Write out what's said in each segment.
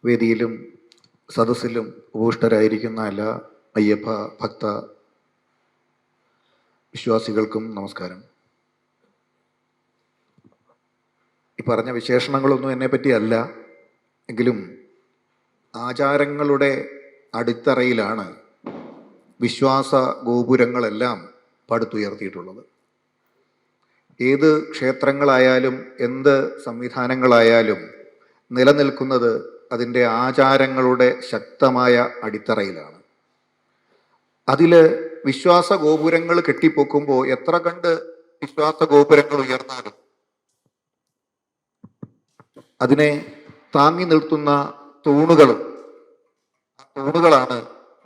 വേദിയിലും സദസ്സിലും ഉപവിഷ്ടരായിരിക്കുന്ന എല്ലാ അയ്യപ്പ ഭക്ത വിശ്വാസികൾക്കും നമസ്കാരം. ഈ പറഞ്ഞ വിശേഷണങ്ങളൊന്നും എന്നെപ്പറ്റി അല്ല, എങ്കിലും ആചാരങ്ങളുടെ അടിത്തറയിലാണ് വിശ്വാസ ഗോപുരങ്ങളെല്ലാം പടുത്തുയർത്തിയിട്ടുള്ളത്. ഏത് ക്ഷേത്രങ്ങളായാലും എന്ത് സംവിധാനങ്ങളായാലും നിലനിൽക്കുന്നത് അതിൻ്റെ ആചാരങ്ങളുടെ ശക്തമായ അടിത്തറയിലാണ്. അതിൽ വിശ്വാസ ഗോപുരങ്ങൾ കെട്ടിപ്പൊക്കുമ്പോൾ എത്ര കണ്ട് വിശ്വാസ ഗോപുരങ്ങൾ ഉയർന്നാലും അതിനെ താങ്ങി നിർത്തുന്ന തൂണുകളാണ്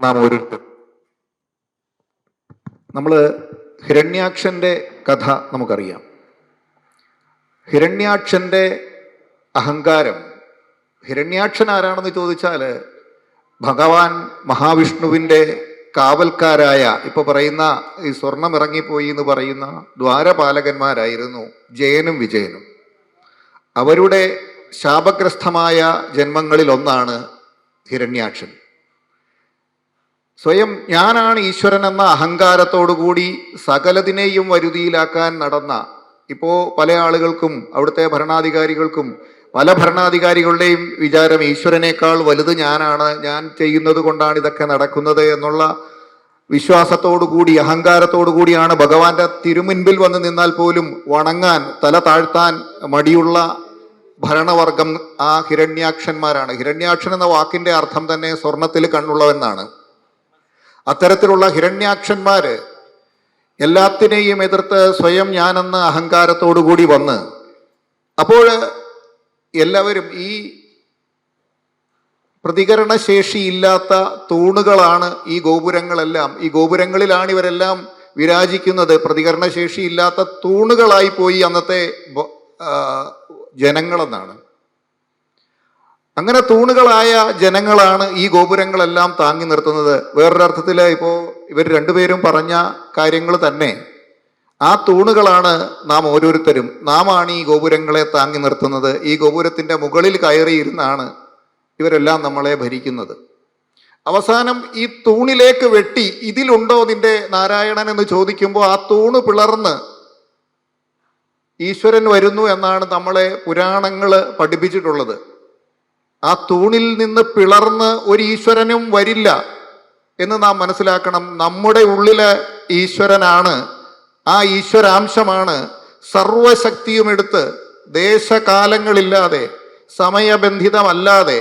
നാം ഓരോരുത്തരും. നമ്മൾ ഹിരണ്യാക്ഷന്റെ കഥ നമുക്കറിയാം. ഹിരണ്യാക്ഷന്റെ അഹങ്കാരം. ഹിരണ്യാക്ഷൻ ആരാണെന്ന് ചോദിച്ചാൽ ഭഗവാൻ മഹാവിഷ്ണുവിൻ്റെ കാവൽക്കാരായ, ഇപ്പൊ പറയുന്ന ഈ സ്വർണം ഇറങ്ങിപ്പോയി എന്ന് പറയുന്ന ദ്വാരപാലകന്മാരായിരുന്നു ജയനും വിജയനും. അവരുടെ ശാപഗ്രസ്തമായ ജന്മങ്ങളിൽ ഒന്നാണ് ഹിരണ്യാക്ഷൻ. സ്വയം ഞാനാണ് ഈശ്വരൻ എന്ന അഹങ്കാരത്തോടുകൂടി സകലതിനെയും വരുതിയിലാക്കാൻ നടന്ന, ഇപ്പോൾ പല ആളുകൾക്കും അവിടുത്തെ ഭരണാധികാരികൾക്കും പല ഭരണാധികാരികളുടെയും വിചാരം ഈശ്വരനേക്കാൾ വലുത് ഞാനാണ്, ഞാൻ ചെയ്യുന്നത് കൊണ്ടാണ് ഇതൊക്കെ നടക്കുന്നത് എന്നുള്ള വിശ്വാസത്തോടുകൂടി അഹങ്കാരത്തോടുകൂടിയാണ് ഭഗവാന്റെ തിരുമുൻപിൽ വന്ന് നിന്നാൽ പോലും വണങ്ങാൻ, തല താഴ്ത്താൻ മടിയുള്ള ഭരണവർഗം ആ ഹിരണ്യാക്ഷന്മാരാണ്. ഹിരണ്യാക്ഷൻ എന്ന വാക്കിന്റെ അർത്ഥം തന്നെ സ്വർണത്തിൽ കണ്ണുള്ളവെന്നാണ്. അത്തരത്തിലുള്ള ഹിരണ്യാക്ഷന്മാര് എല്ലാത്തിനെയും എതിർത്ത് സ്വയം ഞാനെന്ന അഹങ്കാരത്തോടുകൂടി വന്ന്, അപ്പോൾ എല്ലാവരും ഈ പ്രതികരണശേഷിയില്ലാത്ത തൂണുകളാണ് ഈ ഗോപുരങ്ങളെല്ലാം. ഈ ഗോപുരങ്ങളിലാണ് ഇവരെല്ലാം വിരാജിക്കുന്നത്. പ്രതികരണശേഷിയില്ലാത്ത തൂണുകളായി പോയി അന്നത്തെ ജനങ്ങളെന്നാണ്. അങ്ങനെ തൂണുകളായ ജനങ്ങളാണ് ഈ ഗോപുരങ്ങളെല്ലാം താങ്ങി നിർത്തുന്നത്. വേറൊരർത്ഥത്തിൽ ഇപ്പോൾ ഇവർ രണ്ടുപേരും പറഞ്ഞ കാര്യങ്ങൾ തന്നെ, ആ തൂണുകളാണ് നാം ഓരോരുത്തരും. നാമാണ് ഈ ഗോപുരങ്ങളെ താങ്ങി നിർത്തുന്നത്. ഈ ഗോപുരത്തിൻ്റെ മുകളിൽ കയറിയിരുന്നാണ് ഇവരെല്ലാം നമ്മളെ ഭരിക്കുന്നത്. അവസാനം ഈ തൂണിലേക്ക് വെട്ടി, ഇതിലുണ്ടോ നിന്റെ നാരായണൻ എന്ന് ചോദിക്കുമ്പോൾ ആ തൂണ് പിളർന്ന് ഈശ്വരൻ വരുന്നു എന്നാണ് നമ്മളെ പുരാണങ്ങൾ പഠിപ്പിച്ചിട്ടുള്ളത്. ആ തൂണിൽ നിന്ന് പിളർന്ന് ഒരു ഈശ്വരനും വരില്ല എന്ന് നാം മനസ്സിലാക്കണം. നമ്മുടെ ഉള്ളിലെ ഈശ്വരനാണ്, ആ ഈശ്വരാംശമാണ് സർവശക്തിയും എടുത്ത് ദേശകാലങ്ങളില്ലാതെ സമയബന്ധിതമല്ലാതെ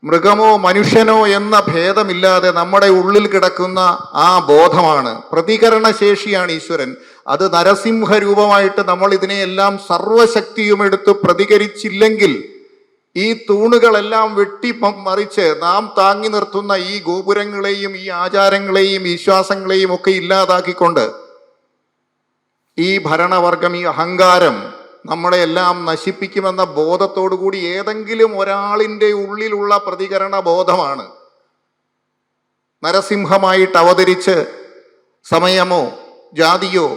മൃഗമോ മനുഷ്യനോ എന്ന ഭേദമില്ലാതെ നമ്മുടെ ഉള്ളിൽ കിടക്കുന്ന ആ ബോധമാണ്, പ്രതികരണശേഷിയാണ് ഈശ്വരൻ. അത് നരസിംഹരൂപമായിട്ട് നമ്മൾ ഇതിനെയെല്ലാം സർവശക്തിയും എടുത്ത് പ്രതികരിച്ചില്ലെങ്കിൽ ഈ തൂണുകളെല്ലാം വെട്ടിമറിച്ച് നാം താങ്ങി നിർത്തുന്ന ഈ ഗോപുരങ്ങളെയും ഈ ആചാരങ്ങളെയും വിശ്വാസങ്ങളെയും ഒക്കെ ഇല്ലാതാക്കിക്കൊണ്ട് ഈ ഭരണവർഗം, ഈ അഹങ്കാരം നമ്മളെ എല്ലാം നശിപ്പിക്കുമെന്ന ബോധത്തോടു കൂടി ഏതെങ്കിലും ഒരാളിൻ്റെ ഉള്ളിലുള്ള പ്രതികരണ ബോധമാണ് നരസിംഹമായിട്ട് അവതരിച്ച് സമയമോ ജാതിയോ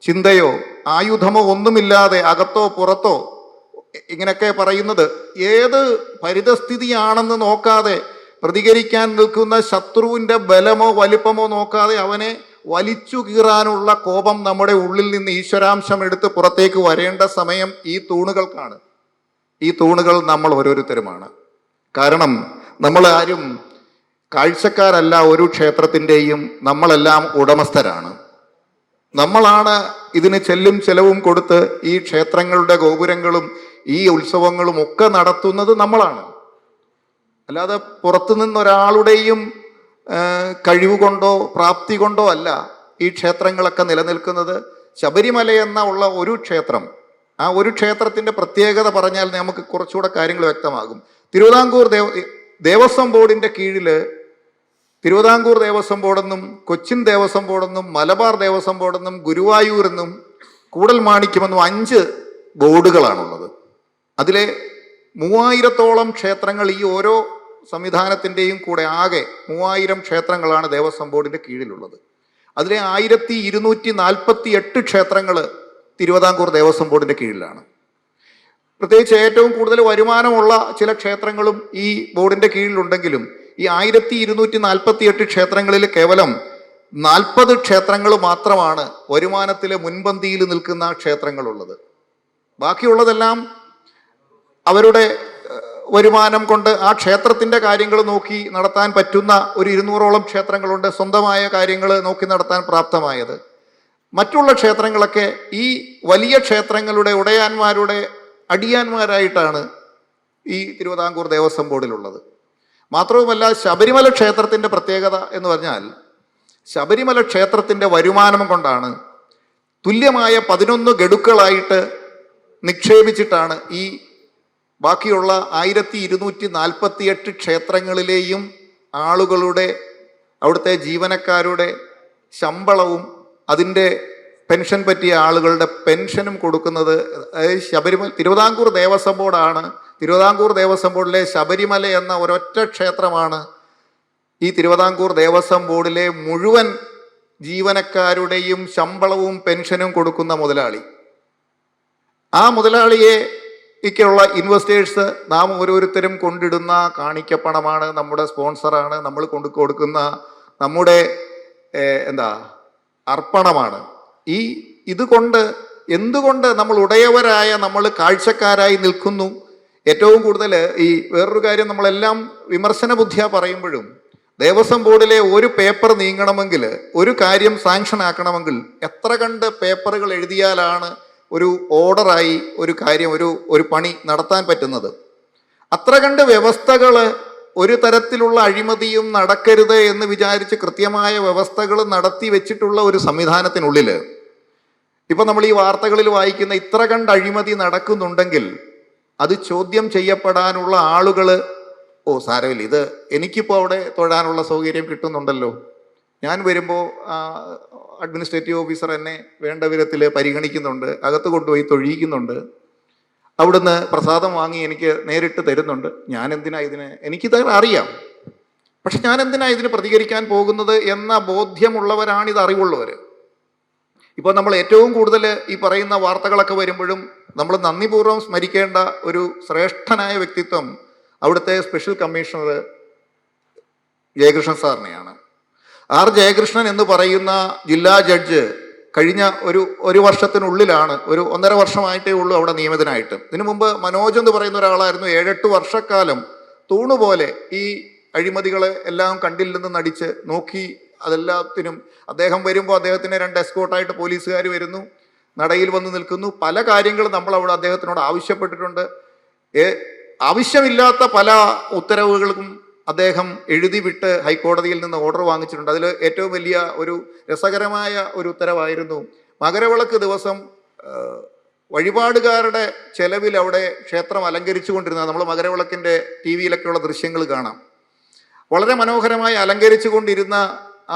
ചിന്തയോ ആയുധമോ ഒന്നുമില്ലാതെ അകത്തോ പുറത്തോ ഇങ്ങനെയൊക്കെ പറയുന്നത്. ഏത് പരിതസ്ഥിതിയാണെന്ന് നോക്കാതെ പ്രതികരിക്കാൻ നിൽക്കുന്ന ശത്രുവിൻ്റെ ബലമോ വലിപ്പമോ നോക്കാതെ അവനെ വലിച്ചു കീറാനുള്ള കോപം നമ്മുടെ ഉള്ളിൽ നിന്ന് ഈശ്വരാംശം എടുത്ത് പുറത്തേക്ക് വരേണ്ട സമയം ഈ തൂണുകൾക്കാണ്. ഈ തൂണുകൾ നമ്മൾ ഓരോരുത്തരുമാണ്. കാരണം നമ്മൾ ആരും കാഴ്ചക്കാരല്ല ഒരു ക്ഷേത്രത്തിൻ്റെയും. നമ്മളെല്ലാം ഉടമസ്ഥരാണ്. നമ്മളാണ് ഇതിന് ചെല്ലും ചെലവും കൊടുത്ത് ഈ ക്ഷേത്രങ്ങളുടെ ഗോപുരങ്ങളും ഈ ഉത്സവങ്ങളും ഒക്കെ നടത്തുന്നത് നമ്മളാണ്. അല്ലാതെ പുറത്തു നിന്നൊരാളുടെയും കഴിവ് കൊണ്ടോ പ്രാപ്തി കൊണ്ടോ അല്ല ഈ ക്ഷേത്രങ്ങളൊക്കെ നിലനിൽക്കുന്നത്. ശബരിമല എന്ന ഉള്ള ഒരു ക്ഷേത്രം, ആ ഒരു ക്ഷേത്രത്തിൻ്റെ പ്രത്യേകത പറഞ്ഞാൽ നമുക്ക് കുറച്ചുകൂടെ കാര്യങ്ങൾ വ്യക്തമാകും. തിരുവിതാംകൂർ ദേവസ്വം ബോർഡിൻ്റെ കീഴിൽ തിരുവിതാംകൂർ ദേവസ്വം ബോർഡെന്നും കൊച്ചിൻ ദേവസ്വം ബോർഡെന്നും മലബാർ ദേവസ്വം ബോർഡെന്നും ഗുരുവായൂർ എന്നും കൂടൽമാണിക്യമെന്നും 5 ബോർഡുകളാണുള്ളത്. അതിലെ 3000-ഓളം ക്ഷേത്രങ്ങൾ, ഈ ഓരോ സംവിധാനത്തിൻ്റെയും കൂടെ ആകെ 3000 ക്ഷേത്രങ്ങളാണ് ദേവസ്വം ബോർഡിൻ്റെ കീഴിലുള്ളത്. അതിലെ 1248 ക്ഷേത്രങ്ങൾ തിരുവിതാംകൂർ ദേവസ്വം ബോർഡിൻ്റെ കീഴിലാണ്. പ്രത്യേകിച്ച് ഏറ്റവും കൂടുതൽ വരുമാനമുള്ള ചില ക്ഷേത്രങ്ങളും ഈ ബോർഡിന്റെ കീഴിലുണ്ടെങ്കിലും ഈ 1248 ക്ഷേത്രങ്ങളിൽ കേവലം 40 ക്ഷേത്രങ്ങൾ മാത്രമാണ് വരുമാനത്തിൽ മുൻപന്തിയിൽ നിൽക്കുന്ന ക്ഷേത്രങ്ങളുള്ളത്. ബാക്കിയുള്ളതെല്ലാം അവരുടെ വരുമാനം കൊണ്ട് ആ ക്ഷേത്രത്തിന്റെ കാര്യങ്ങൾ നോക്കി നടത്താൻ പറ്റുന്ന ഒരു 200ഓളം ക്ഷേത്രങ്ങളുണ്ട് സ്വന്തമായ കാര്യങ്ങൾ നോക്കി നടത്താൻ പ്രാപ്തമായത്. മറ്റുള്ള ക്ഷേത്രങ്ങളൊക്കെ ഈ വലിയ ക്ഷേത്രങ്ങളുടെ ഉടയാന്മാരുടെ അടിയാന്മാരായിട്ടാണ് ഈ തിരുവിതാംകൂർ ദേവസ്വം ബോർഡിലുള്ളത്. മാത്രവുമല്ല, ശബരിമല ക്ഷേത്രത്തിൻ്റെ പ്രത്യേകത എന്ന് പറഞ്ഞാൽ ശബരിമല ക്ഷേത്രത്തിൻ്റെ വരുമാനം കൊണ്ടാണ് തുല്യമായ 11 ഗഡുക്കളായിട്ട് നിക്ഷേപിച്ചിട്ടാണ് ഈ ബാക്കിയുള്ള 1248 ക്ഷേത്രങ്ങളിലെയും ആളുകളുടെ അവിടുത്തെ ജീവനക്കാരുടെ ശമ്പളവും അതിൻ്റെ പെൻഷൻ പറ്റിയ ആളുകളുടെ പെൻഷനും കൊടുക്കുന്നത്. ശബരിമല തിരുവിതാംകൂർ ദേവസ്വം ബോർഡാണ്. തിരുവിതാംകൂർ ദേവസ്വം ബോർഡിലെ ശബരിമല എന്ന ഒരൊറ്റ ക്ഷേത്രമാണ് ഈ തിരുവിതാംകൂർ ദേവസ്വം ബോർഡിലെ മുഴുവൻ ജീവനക്കാരുടെയും ശമ്പളവും പെൻഷനും കൊടുക്കുന്ന മുതലാളി. ആ മുതലാളിയെ ഒക്കെയുള്ള ഇൻവെസ്റ്റേഴ്സ് നാം ഓരോരുത്തരും കൊണ്ടിടുന്ന കാണിക്കപ്പണമാണ്, നമ്മുടെ സ്പോൺസറാണ്, നമ്മൾ കൊടുക്കുന്ന നമ്മുടെ അർപ്പണമാണ്. ഇതുകൊണ്ട് എന്തുകൊണ്ട് നമ്മൾ ഉടയവരായ നമ്മൾ കാഴ്ചക്കാരായി നിൽക്കുന്നു? ഏറ്റവും കൂടുതൽ വേറൊരു കാര്യം, നമ്മളെല്ലാം വിമർശന ബുദ്ധിയ പറയുമ്പോഴും ദേവസ്വം ബോർഡിലെ ഒരു പേപ്പർ നീങ്ങണമെങ്കിൽ, ഒരു കാര്യം സാങ്ഷൻ ആക്കണമെങ്കിൽ എത്ര കണ്ട് പേപ്പറുകൾ എഴുതിയാലാണ് ഒരു ഓർഡറായി ഒരു കാര്യം ഒരു പണി നടത്താൻ പറ്റുന്നത്? അത്ര കണ്ട് വ്യവസ്ഥകൾ, ഒരു തരത്തിലുള്ള അഴിമതിയും നടക്കരുത് എന്ന് വിചാരിച്ച് കൃത്യമായ വ്യവസ്ഥകൾ നടത്തി വെച്ചിട്ടുള്ള ഒരു സംവിധാനത്തിനുള്ളിൽ ഇപ്പം നമ്മൾ ഈ വാർത്തകളിൽ വായിക്കുന്ന ഇത്ര കണ്ട് അഴിമതി നടക്കുന്നുണ്ടെങ്കിൽ അത് ചോദ്യം ചെയ്യപ്പെടാനുള്ള ആളുകൾ, സാരമില്ല, ഇത് എനിക്കിപ്പോൾ അവിടെ തൊഴാനുള്ള സൗകര്യം കിട്ടുന്നുണ്ടല്ലോ, ഞാൻ വരുമ്പോൾ അഡ്മിനിസ്ട്രേറ്റീവ് ഓഫീസർ എന്നെ വേണ്ട വിധത്തിൽ പരിഗണിക്കുന്നുണ്ട്, അകത്ത് കൊണ്ടുപോയി തൊഴിയിക്കുന്നുണ്ട്, അവിടുന്ന് പ്രസാദം വാങ്ങി എനിക്ക് നേരിട്ട് തരുന്നുണ്ട്, ഞാൻ എന്തിനാ ഇതിന്, എനിക്കിത് അറിയാം, പക്ഷെ ഞാൻ എന്തിനാ ഇതിന് പ്രതികരിക്കാൻ പോകുന്നത് എന്ന ബോധ്യമുള്ളവരാണിത് അറിവുള്ളവർ. ഇപ്പോൾ നമ്മൾ ഏറ്റവും കൂടുതൽ ഈ പറയുന്ന വാർത്തകളൊക്കെ വരുമ്പോഴും നമ്മൾ നന്ദിപൂർവ്വം സ്മരിക്കേണ്ട ഒരു ശ്രേഷ്ഠനായ വ്യക്തിത്വം അവിടുത്തെ സ്പെഷ്യൽ കമ്മീഷണർ ജയകൃഷ്ണൻ സാറിനെയാണ്. ആർ ജയകൃഷ്ണൻ എന്ന് പറയുന്ന ജില്ലാ ജഡ്ജ് കഴിഞ്ഞ ഒരു വർഷത്തിനുള്ളിലാണ്, ഒരു 1.5 വർഷമായിട്ടേ ഉള്ളൂ അവിടെ നിയമിതനായിട്ട്. ഇതിനു മുമ്പ് മനോജ് എന്ന് പറയുന്ന ഒരാളായിരുന്നു 7-8 വർഷക്കാലം തൂണുപോലെ ഈ അഴിമതികളെ എല്ലാം കണ്ടില്ലെന്ന് നടിച്ച് നോക്കി. അതെല്ലാത്തിനും അദ്ദേഹം വരുമ്പോൾ അദ്ദേഹത്തിന് 2 എസ്കോർട്ടായിട്ട് പോലീസുകാർ വരുന്നു, നടയിൽ വന്ന് നിൽക്കുന്നു. പല കാര്യങ്ങളും നമ്മൾ അവിടെ അദ്ദേഹത്തിനോട് ആവശ്യപ്പെട്ടിട്ടുണ്ട്. ആവശ്യമില്ലാത്ത പല ഉത്തരവുകൾക്കും അദ്ദേഹം എഴുതി വിട്ട് ഹൈക്കോടതിയിൽ നിന്ന് ഓർഡർ വാങ്ങിച്ചിട്ടുണ്ട്. അതിൽ ഏറ്റവും വലിയ ഒരു രസകരമായ ഒരു ഉത്തരവായിരുന്നു, മകരവിളക്ക് ദിവസം വഴിപാടുകാരുടെ ചെലവിൽ അവിടെ ക്ഷേത്രം അലങ്കരിച്ചു കൊണ്ടിരുന്ന, നമ്മൾ മകരവിളക്കിൻ്റെ TV-യിലൊക്കെയുള്ള ദൃശ്യങ്ങൾ കാണാം, വളരെ മനോഹരമായി അലങ്കരിച്ചു കൊണ്ടിരുന്ന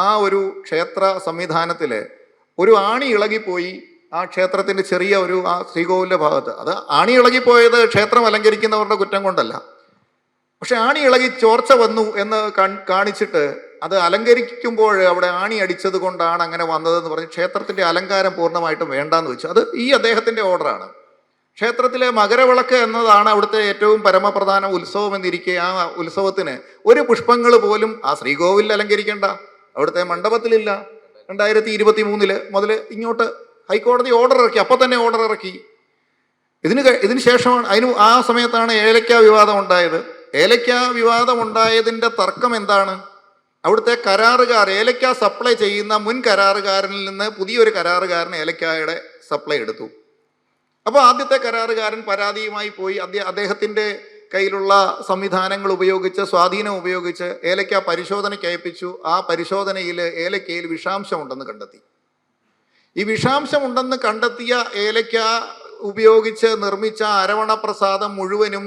ആ ഒരു ക്ഷേത്ര സംവിധാനത്തിൽ ഒരു ആണി ഇളകിപ്പോയി. ആ ക്ഷേത്രത്തിൻ്റെ ചെറിയ ആ ശ്രീകോവിലിൻ്റെ ഭാഗത്ത്, അത് ആണി ഇളകിപ്പോയത് ക്ഷേത്രം അലങ്കരിക്കുന്നവരുടെ കുറ്റം കൊണ്ടല്ല, പക്ഷെ ആണി ഇളകി ചോർച്ച വന്നു എന്ന് കാണിച്ചിട്ട് അത് അലങ്കരിക്കുമ്പോൾ അവിടെ ആണി അടിച്ചത് കൊണ്ടാണ് അങ്ങനെ വന്നതെന്ന് പറഞ്ഞ് ക്ഷേത്രത്തിൻ്റെ അലങ്കാരം പൂർണ്ണമായിട്ടും വേണ്ടാന്ന് വെച്ചു. അത് ഈ അദ്ദേഹത്തിൻ്റെ ഓർഡറാണ്. ക്ഷേത്രത്തിലെ മകരവിളക്ക് എന്നതാണ് അവിടുത്തെ ഏറ്റവും പരമപ്രധാന ഉത്സവം എന്നിരിക്കെ ആ ഉത്സവത്തിന് ഒരു പുഷ്പങ്ങൾ പോലും ആ ശ്രീകോവിലിൽ അലങ്കരിക്കേണ്ട, അവിടുത്തെ മണ്ഡപത്തിലില്ല. 2023 മുതൽ ഇങ്ങോട്ട് ഹൈക്കോടതി ഓർഡർ ഇറക്കി, അപ്പം തന്നെ ഓർഡർ ഇറക്കി. ഇതിന് ശേഷമാണ്, ആ സമയത്താണ് ഏലക്ക വിവാദം ഉണ്ടായത്. ഏലക്ക വിവാദം ഉണ്ടായതിൻ്റെ തർക്കം എന്താണ്? അവിടുത്തെ കരാറുകാർ, ഏലക്ക സപ്ലൈ ചെയ്യുന്ന മുൻ കരാറുകാരനിൽ നിന്ന് പുതിയൊരു കരാറുകാരൻ ഏലക്കായുടെ സപ്ലൈ എടുത്തു. അപ്പോൾ ആദ്യത്തെ കരാറുകാരൻ പരാതിയുമായി പോയി. അദ്ദേഹത്തിൻ്റെ കയ്യിലുള്ള സംവിധാനങ്ങൾ ഉപയോഗിച്ച്, സ്വാധീനം ഉപയോഗിച്ച് ഏലക്ക പരിശോധനയ്ക്ക് അയപ്പിച്ചു. ആ പരിശോധനയിൽ ഏലക്കയിൽ വിഷാംശമുണ്ടെന്ന് കണ്ടെത്തി. ഈ വിഷാംശമുണ്ടെന്ന് കണ്ടെത്തിയ ഏലക്ക ഉപയോഗിച്ച് നിർമ്മിച്ച അരവണ പ്രസാദം മുഴുവനും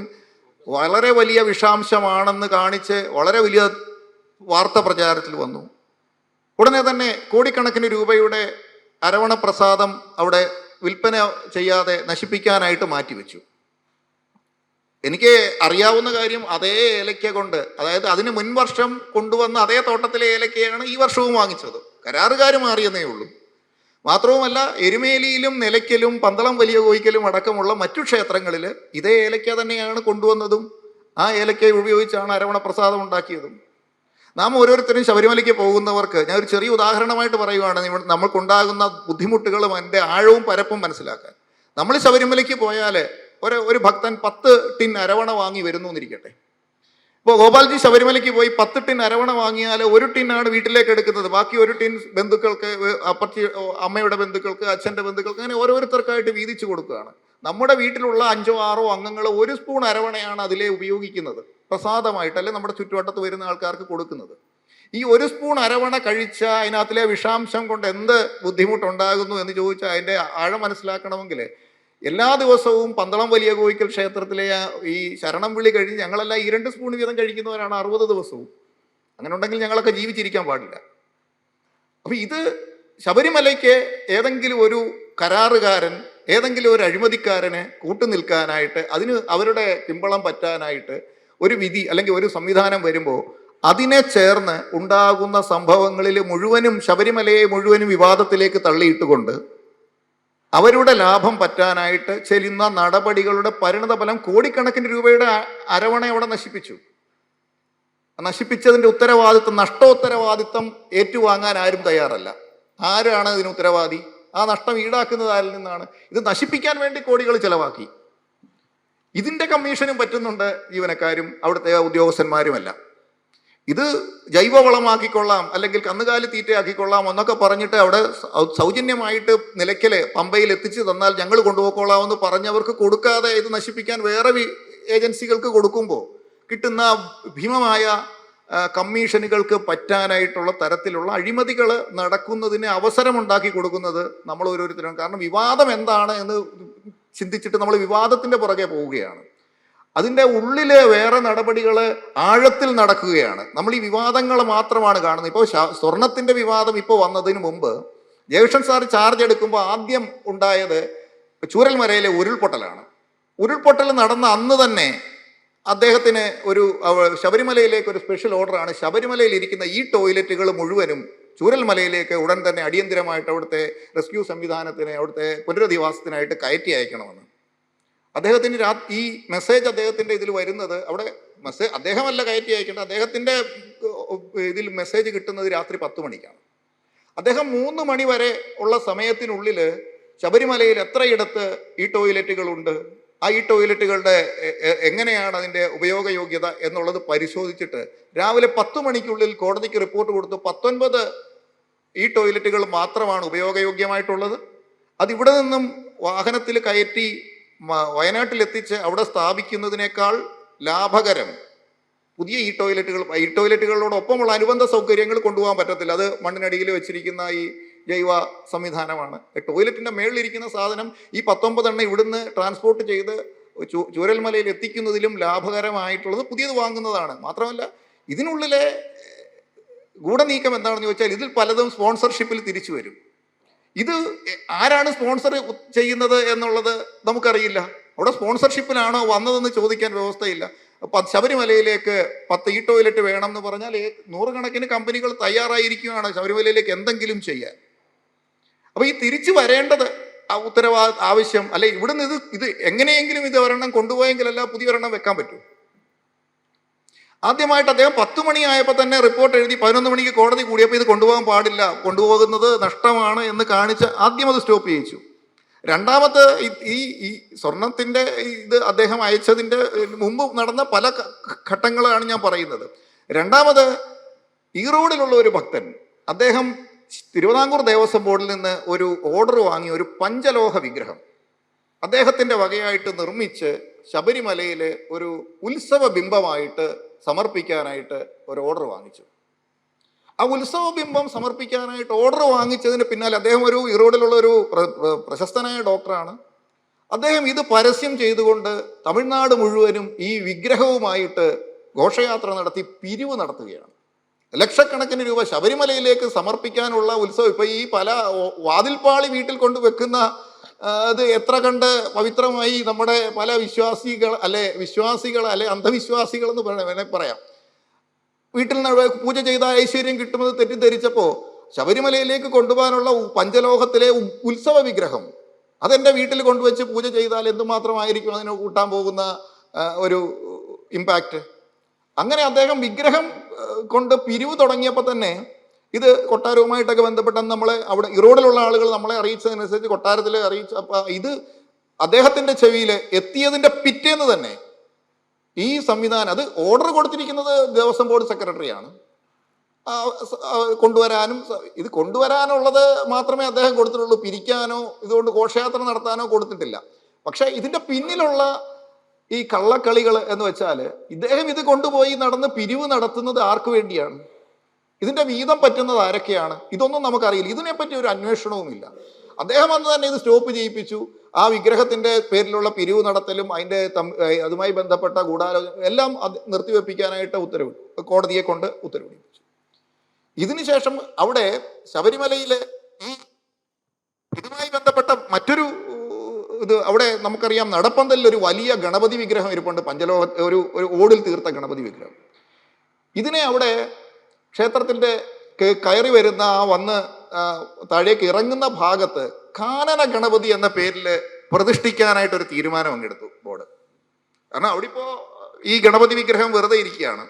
വളരെ വലിയ വിഷാംശമാണെന്ന് കാണിച്ച് വളരെ വലിയ വാർത്ത പ്രചാരത്തിൽ വന്നു. ഉടനെ തന്നെ കോടിക്കണക്കിന് രൂപയുടെ അരവണ പ്രസാദം അവിടെ വിൽപ്പന ചെയ്യാതെ നശിപ്പിക്കാനായിട്ട് മാറ്റിവെച്ചു. എനിക്ക് അറിയാവുന്ന കാര്യം, അതേ ഏലക്ക കൊണ്ട്, അതായത് അതിന് മുൻ വർഷം കൊണ്ടുവന്ന അതേ തോട്ടത്തിലെ ഏലക്കയാണ് ഈ വർഷവും വാങ്ങിച്ചത്. കരാറുകാർ മാറിയെന്നേ ഉള്ളൂ. മാത്രവുമല്ല, എരുമേലിയിലും നിലയ്ക്കലും പന്തളം വലിയ കോയിക്കലും അടക്കമുള്ള മറ്റു ക്ഷേത്രങ്ങളിൽ ഇതേ ഏലക്ക തന്നെയാണ് കൊണ്ടുവന്നതും ആ ഏലക്ക ഉപയോഗിച്ചാണ് അരവണ പ്രസാദം ഉണ്ടാക്കിയതും. നാം ഓരോരുത്തരും ശബരിമലയ്ക്ക് പോകുന്നവർക്ക് ഞാൻ ഒരു ചെറിയ ഉദാഹരണമായിട്ട് പറയുവാണ്, നമ്മൾക്കുണ്ടാകുന്ന ബുദ്ധിമുട്ടുകളും അതിൻ്റെ ആഴവും പരപ്പും മനസ്സിലാക്കാൻ. നമ്മൾ ശബരിമലയ്ക്ക് പോയാൽ ഒരു ഭക്തൻ 10 ടിൻ അരവണ വാങ്ങി വരുന്നു എന്നിരിക്കട്ടെ. ഇപ്പോൾ ഗോപാൽജി ശബരിമലയ്ക്ക് പോയി 10 ടിൻ അരവണ വാങ്ങിയാൽ 1 ടിന്നാണ് വീട്ടിലേക്ക് എടുക്കുന്നത്. ബാക്കി 1 ടിൻ ബന്ധുക്കൾക്ക്, അപ്പച്ചി അമ്മയുടെ ബന്ധുക്കൾക്ക്, അച്ഛൻ്റെ ബന്ധുക്കൾക്ക്, അങ്ങനെ ഓരോരുത്തർക്കായിട്ട് വീതിച്ചു കൊടുക്കുകയാണ്. നമ്മുടെ വീട്ടിലുള്ള 5 or 6 അംഗങ്ങൾ 1 സ്പൂൺ അരവണയാണ് അതിലെ ഉപയോഗിക്കുന്നത് പ്രസാദമായിട്ട്, അല്ലെ നമ്മുടെ ചുറ്റുവട്ടത്ത് വരുന്ന ആൾക്കാർക്ക് കൊടുക്കുന്നത്. ഈ 1 സ്പൂൺ അരവണ കഴിച്ച അതിനകത്തിലെ വിഷാംശം കൊണ്ട് എന്ത് ബുദ്ധിമുട്ടുണ്ടാകുന്നു എന്ന് ചോദിച്ചാൽ അതിൻ്റെ ആഴം മനസ്സിലാക്കണമെങ്കിൽ എല്ലാ ദിവസവും പന്തളം വലിയ കോയിക്കൽ ക്ഷേത്രത്തിലെ ഈ ശരണം വിളി കഴിഞ്ഞ് ഞങ്ങളെല്ലാം 2 സ്പൂൺ വീതം കഴിക്കുന്നവരാണ് 60 ദിവസവും. അങ്ങനെ ഉണ്ടെങ്കിൽ ഞങ്ങളൊക്കെ ജീവിച്ചിരിക്കാൻ പാടില്ല. അപ്പം ഇത് ശബരിമലയ്ക്ക് ഏതെങ്കിലും ഒരു കരാറുകാരൻ, ഏതെങ്കിലും ഒരു അഴിമതിക്കാരന് കൂട്ടുനിൽക്കാനായിട്ട്, അതിന് അവരുടെ പിമ്പളം പറ്റാനായിട്ട് ഒരു വിധി അല്ലെങ്കിൽ ഒരു സംവിധാനം വരുമ്പോൾ അതിനെ ചേർന്ന് ഉണ്ടാകുന്ന സംഭവങ്ങളിൽ മുഴുവനും ശബരിമലയെ മുഴുവനും വിവാദത്തിലേക്ക് തള്ളിയിട്ടുകൊണ്ട് അവരുടെ ലാഭം പറ്റാനായിട്ട് ചെല്ലുന്ന നടപടികളുടെ പരിണതഫലം കോടിക്കണക്കിന് രൂപയുടെ അരവണ അവിടെ നശിപ്പിച്ചു. നശിപ്പിച്ചതിൻ്റെ ഉത്തരവാദിത്വം, നഷ്ടോത്തരവാദിത്വം ഏറ്റുവാങ്ങാൻ ആരും തയ്യാറല്ല. ആരാണ് ഇതിന് ഉത്തരവാദി? ആ നഷ്ടം ഈടാക്കുന്നത് ആരിൽ നിന്നാണ്? ഇത് നശിപ്പിക്കാൻ വേണ്ടി കോടികൾ ചെലവാക്കി. ഇതിൻ്റെ കമ്മീഷനും പറ്റുന്നുണ്ട് ജീവനക്കാരും അവിടുത്തെ ഉദ്യോഗസ്ഥന്മാരുമല്ല. ഇത് ജൈവവളമാക്കിക്കൊള്ളാം, അല്ലെങ്കിൽ കന്നുകാലി തീറ്റയാക്കിക്കൊള്ളാം എന്നൊക്കെ പറഞ്ഞിട്ട് അവിടെ സൗജന്യമായിട്ട് നിലയ്ക്കൽ പമ്പയിൽ എത്തിച്ചു തന്നാൽ ഞങ്ങൾ കൊണ്ടുപോയിക്കൊള്ളാമെന്ന് പറഞ്ഞവർക്ക് കൊടുക്കാതെ ഇത് നശിപ്പിക്കാൻ വേറെ ഏജൻസികൾക്ക് കൊടുക്കുമ്പോൾ കിട്ടുന്ന ഭീമമായ കമ്മീഷനുകൾക്ക് പറ്റാനായിട്ടുള്ള തരത്തിലുള്ള അഴിമതികൾ നടക്കുന്നതിന് അവസരമുണ്ടാക്കി കൊടുക്കുന്നത് നമ്മൾ ഓരോരുത്തരും. കാരണം വിവാദം എന്താണ് എന്ന് ചിന്തിച്ചിട്ട് നമ്മൾ വിവാദത്തിൻ്റെ പുറകെ പോവുകയാണ്. അതിൻ്റെ ഉള്ളിൽ വേറെ നടപടികൾ ആഴത്തിൽ നടക്കുകയാണ്. നമ്മൾ ഈ വിവാദങ്ങൾ മാത്രമാണ് കാണുന്നത്. ഇപ്പോൾ സ്വർണത്തിൻ്റെ വിവാദം ഇപ്പോൾ വന്നതിന് മുമ്പ് ജയകൃഷ്ണൻ സാർ ചാർജ് എടുക്കുമ്പോൾ ആദ്യം ഉണ്ടായത് ചൂരൽമലയിലെ ഉരുൾപൊട്ടലാണ്. ഉരുൾപൊട്ടൽ നടന്ന അന്ന് തന്നെ അദ്ദേഹത്തിന് ശബരിമലയിലേക്ക് ഒരു സ്പെഷ്യൽ ഓർഡറാണ്. ശബരിമലയിൽ ഇരിക്കുന്ന ഈ ടോയ്ലറ്റുകൾ മുഴുവനും ചൂരൽമലയിലേക്ക് ഉടൻ തന്നെ അടിയന്തരമായിട്ട് അവിടുത്തെ റെസ്ക്യൂ സംവിധാനത്തിന്, അവിടുത്തെ പുനരധിവാസത്തിനായിട്ട് കയറ്റി അയക്കണമെന്ന്. അദ്ദേഹത്തിന് ഈ മെസ്സേജ് അദ്ദേഹത്തിൻ്റെ ഇതിൽ വരുന്നത്, അവിടെ അദ്ദേഹമല്ല കയറ്റി അയക്കേണ്ടത്, അദ്ദേഹത്തിൻ്റെ ഇതിൽ മെസ്സേജ് കിട്ടുന്നത് രാത്രി 10 മണിക്കാണ്. അദ്ദേഹം 3 മണി വരെ ഉള്ള സമയത്തിനുള്ളിൽ ശബരിമലയിൽ എത്രയിടത്ത് ഈ ടോയ്ലറ്റുകളുണ്ട്, ആ ഈ ടോയ്ലറ്റുകളുടെ എങ്ങനെയാണ് അതിൻ്റെ ഉപയോഗയോഗ്യത എന്നുള്ളത് പരിശോധിച്ചിട്ട് രാവിലെ 10 മണിക്കുള്ളിൽ കോടതിക്ക് റിപ്പോർട്ട് കൊടുത്തു. 19 ഈ ടോയ്ലറ്റുകൾ മാത്രമാണ് ഉപയോഗയോഗ്യമായിട്ടുള്ളത്. അതിവിടെ നിന്നും വാഹനത്തിൽ കയറ്റി വയനാട്ടിലെത്തിച്ച് അവിടെ സ്ഥാപിക്കുന്നതിനേക്കാൾ ലാഭകരം പുതിയ ഈ ടോയ്ലറ്റുകളോടൊപ്പമുള്ള അനുബന്ധ സൗകര്യങ്ങൾ കൊണ്ടുപോകാൻ പറ്റത്തില്ല. അത് മണ്ണിനടിയിൽ വെച്ചിരിക്കുന്ന ഈ ജൈവ സംവിധാനമാണ്. ടോയ്ലറ്റിൻ്റെ മേളിലിരിക്കുന്ന സാധനം ഈ 19 എണ്ണം ഇവിടുന്ന് ട്രാൻസ്പോർട്ട് ചെയ്ത് ചൂരൽമലയിൽ എത്തിക്കുന്നതിലും ലാഭകരമായിട്ടുള്ളത് പുതിയത് വാങ്ങുന്നതാണ്. മാത്രമല്ല, ഇതിനുള്ളിലെ ഗൂഢനീക്കം എന്താണെന്ന് ചോദിച്ചാൽ ഇതിൽ പലതും സ്പോൺസർഷിപ്പിൽ തിരിച്ചു വരും. ഇത് ആരാണ് സ്പോൺസർ ചെയ്യുന്നത് എന്നുള്ളത് നമുക്കറിയില്ല. അവിടെ സ്പോൺസർഷിപ്പിലാണോ വന്നതെന്ന് ചോദിക്കാൻ വ്യവസ്ഥയില്ല. ശബരിമലയിലേക്ക് 10 ഈ ടോയ്ലറ്റ് വേണം എന്ന് പറഞ്ഞാൽ 100 കണക്കിന് കമ്പനികൾ തയ്യാറായിരിക്കുകയാണ് ശബരിമലയിലേക്ക് എന്തെങ്കിലും ചെയ്യാൻ. അപ്പോൾ ഈ തിരിച്ചു വരേണ്ടത് ആവശ്യം അല്ലെ, ഇവിടുന്ന് ഇത് എങ്ങനെയെങ്കിലും ഇത് ഒരെണ്ണം കൊണ്ടുപോയെങ്കിലല്ല പുതിയ ഒരെണ്ണം വെക്കാൻ പറ്റൂ. ആദ്യമായിട്ട് അദ്ദേഹം 10 മണിയായപ്പോൾ തന്നെ റിപ്പോർട്ട് എഴുതി 11 മണിക്ക് കോടതി കൂടിയപ്പോൾ ഇത് കൊണ്ടുപോകാൻ പാടില്ല, കൊണ്ടുപോകുന്നത് നഷ്ടമാണ് എന്ന് കാണിച്ച് ആദ്യം അത് സ്റ്റോപ്പ് ചെയ്യിച്ചു. രണ്ടാമത്തെ ഈ സ്വർണത്തിൻ്റെ ഇത് അദ്ദേഹം അയച്ചതിൻ്റെ മുമ്പ് നടന്ന പല ഘട്ടങ്ങളാണ് ഞാൻ പറയുന്നത്. രണ്ടാമത് ഈറോഡിലുള്ള ഒരു ഭക്തൻ, അദ്ദേഹം തിരുവിതാംകൂർ ദേവസ്വം ബോർഡിൽ നിന്ന് ഒരു ഓർഡർ വാങ്ങി ഒരു പഞ്ചലോഹ വിഗ്രഹം അദ്ദേഹത്തിൻ്റെ വകയായിട്ട് നിർമ്മിച്ച് ശബരിമലയിൽ ഒരു ഉത്സവ ബിംബമായിട്ട് സമർപ്പിക്കാനായിട്ട് ഒരു ഓർഡർ വാങ്ങിച്ചു. ആ ഉത്സവ ബിംബം സമർപ്പിക്കാനായിട്ട് ഓർഡർ വാങ്ങിച്ചതിന് പിന്നാലെ അദ്ദേഹം ഒരു ഈറോഡിലുള്ള ഒരു പ്രശസ്തനായ ഡോക്ടറാണ്. അദ്ദേഹം ഇത് പരസ്യം ചെയ്തുകൊണ്ട് തമിഴ്നാട് മുഴുവനും ഈ വിഗ്രഹവുമായിട്ട് ഘോഷയാത്ര നടത്തി പിരിവ് നടത്തുകയാണ്. ലക്ഷക്കണക്കിന് രൂപ ശബരിമലയിലേക്ക് സമർപ്പിക്കാനുള്ള ഉത്സവം. ഇപ്പം ഈ പല വാതിൽപ്പാളി വീട്ടിൽ കൊണ്ട് വെക്കുന്ന അത് എത്ര കണ്ട് പവിത്രമായി നമ്മുടെ പല വിശ്വാസികൾ അല്ലെ അന്ധവിശ്വാസികൾ എന്ന് പറയാം, വീട്ടിൽ പൂജ ചെയ്ത ഐശ്വര്യം കിട്ടുമെന്ന് തെറ്റിദ്ധരിച്ചപ്പോൾ ശബരിമലയിലേക്ക് കൊണ്ടുപോകാനുള്ള പഞ്ചലോഹത്തിലെ ഉത്സവ വിഗ്രഹം അതെൻ്റെ വീട്ടിൽ കൊണ്ടുവച്ച് പൂജ ചെയ്താൽ എന്തുമാത്രമായിരിക്കും അതിന് കൂട്ടാൻ പോകുന്ന ഒരു ഇമ്പാക്റ്റ്. അങ്ങനെ അദ്ദേഹം വിഗ്രഹം കൊണ്ട് പിരിവ് തുടങ്ങിയപ്പോൾ തന്നെ ഇത് കൊട്ടാരവുമായിട്ടൊക്കെ ബന്ധപ്പെട്ട നമ്മളെ അവിടെ ഇറോഡിലുള്ള ആളുകൾ നമ്മളെ അറിയിച്ചതനുസരിച്ച് കൊട്ടാരത്തിൽ അറിയിച്ച ഇത് അദ്ദേഹത്തിൻ്റെ ചെവിയിൽ എത്തിയതിൻ്റെ പിറ്റേന്ന് തന്നെ ഈ സംവിധാനം, അത് ഓർഡർ കൊടുത്തിരിക്കുന്നത് ദേവസ്വം ബോർഡ് സെക്രട്ടറിയാണ്, കൊണ്ടുവരാനും ഇത് കൊണ്ടുവരാനുള്ളത് മാത്രമേ അദ്ദേഹം കൊടുത്തിട്ടുള്ളൂ. പിരിക്കാനോ ഇതുകൊണ്ട് ഘോഷയാത്ര നടത്താനോ കൊടുത്തിട്ടില്ല. പക്ഷെ ഇതിൻ്റെ പിന്നിലുള്ള ഈ കള്ളക്കളികൾ എന്ന് വെച്ചാൽ ഇദ്ദേഹം ഇത് കൊണ്ടുപോയി നടന്ന് പിരിവ് നടത്തുന്നത് ആർക്ക് വേണ്ടിയാണ്, ഇതിൻ്റെ വീതം പറ്റുന്നത് ആരൊക്കെയാണ്, ഇതൊന്നും നമുക്കറിയില്ല. ഇതിനെപ്പറ്റി ഒരു അന്വേഷണവുമില്ല. അദ്ദേഹം അന്ന് തന്നെ ഇത് സ്റ്റോപ്പ് ചെയ്യിപ്പിച്ചു. ആ വിഗ്രഹത്തിൻ്റെ പേരിലുള്ള പിരിവ് നടത്തലും അതിൻ്റെ അതുമായി ബന്ധപ്പെട്ട ഗൂഢാലോചന എല്ലാം നിർത്തിവെപ്പിക്കാനായിട്ട് കോടതിയെ കൊണ്ട് ഉത്തരവിടിപ്പിച്ചു. ഇതിനുശേഷം അവിടെ ശബരിമലയിലെ ഇതുമായി ബന്ധപ്പെട്ട മറ്റൊരു ഇത് അവിടെ നമുക്കറിയാം, നടപ്പന്തലിൽ ഒരു വലിയ ഗണപതി വിഗ്രഹം ഇരിപ്പുണ്ട്, പഞ്ചലോഹ ഒരു ഓടിൽ തീർത്ത ഗണപതി വിഗ്രഹം. ഇതിനെ അവിടെ ക്ഷേത്രത്തിൻ്റെ കയറി വരുന്ന വന്ന് താഴേക്ക് ഇറങ്ങുന്ന ഭാഗത്ത് കാനന ഗണപതി എന്ന പേരിൽ പ്രതിഷ്ഠിക്കാനായിട്ടൊരു തീരുമാനം അങ്ങെടുത്തു ബോർഡ്. കാരണം അവിടെ ഇപ്പോൾ ഈ ഗണപതി വിഗ്രഹം വെറുതെ ഇരിക്കുകയാണ്,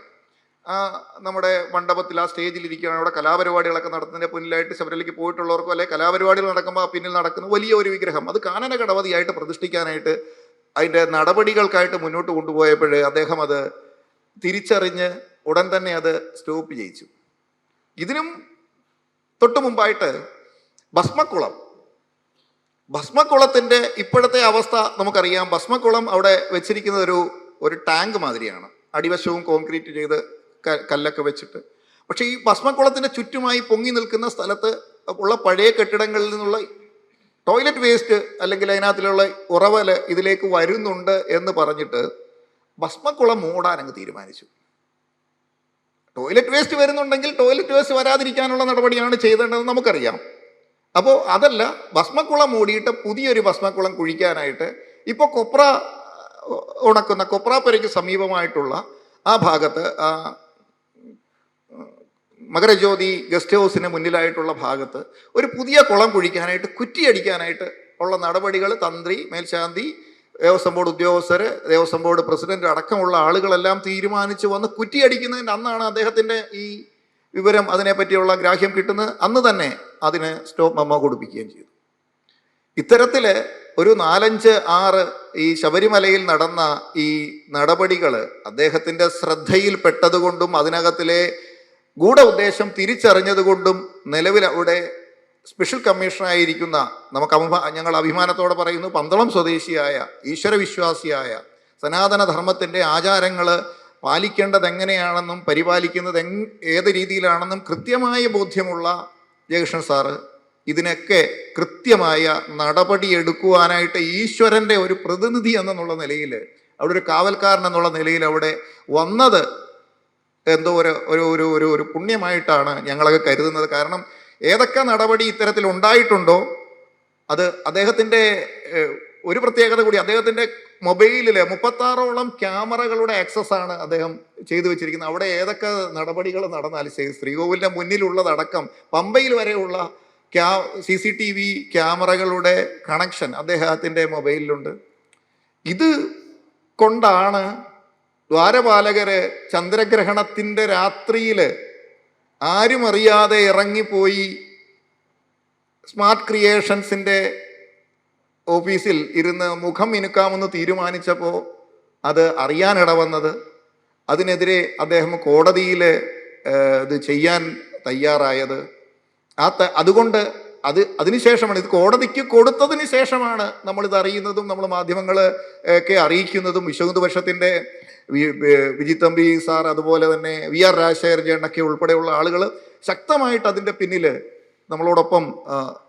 നമ്മുടെ മണ്ഡപത്തിൽ ആ സ്റ്റേജിൽ ഇരിക്കുകയാണ്. അവിടെ കലാപരിപാടികളൊക്കെ നടത്തുന്നതിൻ്റെ പിന്നിലായിട്ട് ശബരിമലയ്ക്ക് പോയിട്ടുള്ളവർക്കോ അല്ലെങ്കിൽ കലാപരിപാടികൾ നടക്കുമ്പോൾ പിന്നിൽ നടക്കുന്ന വലിയ ഒരു വിഗ്രഹം അത് കാനന ഗണപതിയായിട്ട് പ്രതിഷ്ഠിക്കാനായിട്ട് അതിൻ്റെ നടപടികൾക്കായിട്ട് മുന്നോട്ട് കൊണ്ടുപോയപ്പോൾ അദ്ദേഹം അത് തിരിച്ചറിഞ്ഞ് ഉടൻ തന്നെ അത് സ്റ്റോപ്പ് ചെയ്യിച്ചു. ഇതിനും തൊട്ടു മുമ്പായിട്ട് ഭസ്മക്കുളത്തിൻ്റെ ഇപ്പോഴത്തെ അവസ്ഥ നമുക്കറിയാം. ഭസ്മക്കുളം അവിടെ വെച്ചിരിക്കുന്ന ഒരു ടാങ്ക് മാതിരിയാണ്, അടിവശവും കോൺക്രീറ്റ് ചെയ്ത് കല്ലൊക്കെ വെച്ചിട്ട്. പക്ഷേ ഈ ഭസ്മക്കുളത്തിൻ്റെ ചുറ്റുമായി പൊങ്ങി നിൽക്കുന്ന സ്ഥലത്ത് ഉള്ള പഴയ കെട്ടിടങ്ങളിൽ നിന്നുള്ള ടോയ്ലറ്റ് വേസ്റ്റ് അല്ലെങ്കിൽ അതിനകത്തിലുള്ള ഉറവല് ഇതിലേക്ക് വരുന്നുണ്ട് എന്ന് പറഞ്ഞിട്ട് ഭസ്മക്കുളം മൂടാൻ അങ്ങ് തീരുമാനിച്ചു. ടോയ്ലറ്റ് വേസ്റ്റ് വരുന്നുണ്ടെങ്കിൽ ടോയ്ലറ്റ് വേസ്റ്റ് വരാതിരിക്കാനുള്ള നടപടിയാണ് ചെയ്തേണ്ടതെന്ന് നമുക്കറിയാം. അപ്പോൾ അതല്ല, ഭസ്മക്കുളം മൂടിയിട്ട് പുതിയൊരു ഭസ്മക്കുളം കുഴിക്കാനായിട്ട് ഇപ്പോൾ കൊപ്രാപ്പുരയ്ക്ക് സമീപമായിട്ടുള്ള ആ ഭാഗത്ത് മകരജ്യോതി ഗസ്റ്റ് ഹൗസിന് മുന്നിലായിട്ടുള്ള ഭാഗത്ത് ഒരു പുതിയ കുളം കുഴിക്കാനായിട്ട് കുറ്റിയടിക്കാനായിട്ട് ഉള്ള നടപടികൾ തന്ത്രി, മേൽശാന്തി, ദേവസ്വം ബോർഡ് ഉദ്യോഗസ്ഥർ, ദേവസ്വം ബോർഡ് പ്രസിഡന്റ് അടക്കമുള്ള ആളുകളെല്ലാം തീരുമാനിച്ച് വന്ന് കുറ്റിയടിക്കുന്നതിൻ്റെ അന്നാണ് അദ്ദേഹത്തിൻ്റെ ഈ വിവരം അതിനെപ്പറ്റിയുള്ള ഗ്രാഹ്യം കിട്ടുന്നത്. അന്ന് തന്നെ അതിന് സ്റ്റോപ്പ് മെമ്മോ കൊടുപ്പിക്കുകയും ചെയ്തു. ഇത്തരത്തിൽ ഒരു 4-6 ഈ ശബരിമലയിൽ നടന്ന ഈ നടപടികൾ അദ്ദേഹത്തിൻ്റെ ശ്രദ്ധയിൽപ്പെട്ടതുകൊണ്ടും അതിനകത്തിലെ ഗൂഢ ഉദ്ദേശം തിരിച്ചറിഞ്ഞതുകൊണ്ടും നിലവിൽ അവിടെ സ്പെഷ്യൽ കമ്മീഷണറായിരിക്കുന്ന ഞങ്ങൾ അഭിമാനത്തോടെ പറയുന്നു, പന്തളം സ്വദേശിയായ ഈശ്വരവിശ്വാസിയായ സനാതനധർമ്മത്തിൻ്റെ ആചാരങ്ങൾ പാലിക്കേണ്ടത് എങ്ങനെയാണെന്നും പരിപാലിക്കുന്നത് ഏത് രീതിയിലാണെന്നും കൃത്യമായ ബോധ്യമുള്ള ജയകൃഷ്ണൻ സാറ് ഇതിനൊക്കെ കൃത്യമായ നടപടിയെടുക്കുവാനായിട്ട് ഈശ്വരൻ്റെ ഒരു പ്രതിനിധി എന്നുള്ള നിലയിൽ, അവിടെ ഒരു കാവൽക്കാരൻ എന്നുള്ള നിലയിൽ അവിടെ വന്നത് എന്തോ ഒരു പുണ്യമായിട്ടാണ് ഞങ്ങളൊക്കെ കരുതുന്നത്. കാരണം ഏതൊക്കെ നടപടി ഇത്തരത്തിൽ ഉണ്ടായിട്ടുണ്ടോ അത് അദ്ദേഹത്തിൻ്റെ ഒരു പ്രത്യേകത കൂടി, അദ്ദേഹത്തിൻ്റെ മൊബൈലിൽ 36ഓളം ക്യാമറകളുടെ ആക്സസ് ആണ് അദ്ദേഹം ചെയ്തു വെച്ചിരിക്കുന്നത്. അവിടെ ഏതൊക്കെ നടപടികൾ നടന്നാലും ശ്രീകോവിലിൻ്റെ മുന്നിലുള്ളതടക്കം പമ്പയിൽ വരെയുള്ള CCTV ക്യാമറകളുടെ കണക്ഷൻ അദ്ദേഹത്തിൻ്റെ മൊബൈലിലുണ്ട്. ഇത് കൊണ്ടാണ് ദ്വാരപാലകര് ചന്ദ്രഗ്രഹണത്തിൻ്റെ രാത്രിയിൽ ആരും അറിയാതെ ഇറങ്ങിപ്പോയി സ്മാർട്ട് ക്രിയേഷൻസിൻ്റെ ഓഫീസിൽ ഇരുന്ന് മുഖം മിനുക്കാമെന്ന് തീരുമാനിച്ചപ്പോൾ അത് അറിയാനിടവന്നത്. അതിനെതിരെ അദ്ദേഹം കോടതിയിൽ ഇത് ചെയ്യാൻ തയ്യാറായത്. അതുകൊണ്ട് അതിനുശേഷമാണ് ഇത് കോടതിക്ക് കൊടുത്തതിന് ശേഷമാണ് നമ്മളിത് അറിയുന്നതും നമ്മൾ മാധ്യമങ്ങൾ ഒക്കെ അറിയിക്കുന്നതും. വിശ്വഹിന്ദുപക്ഷത്തിൻ്റെ വിജിത് തമ്പി സാർ, അതുപോലെ തന്നെ VR രാജശേഖരൻ ചേട്ടനൊക്കെ ഉൾപ്പെടെയുള്ള ആളുകൾ ശക്തമായിട്ട് അതിൻ്റെ പിന്നിൽ നമ്മളോടൊപ്പം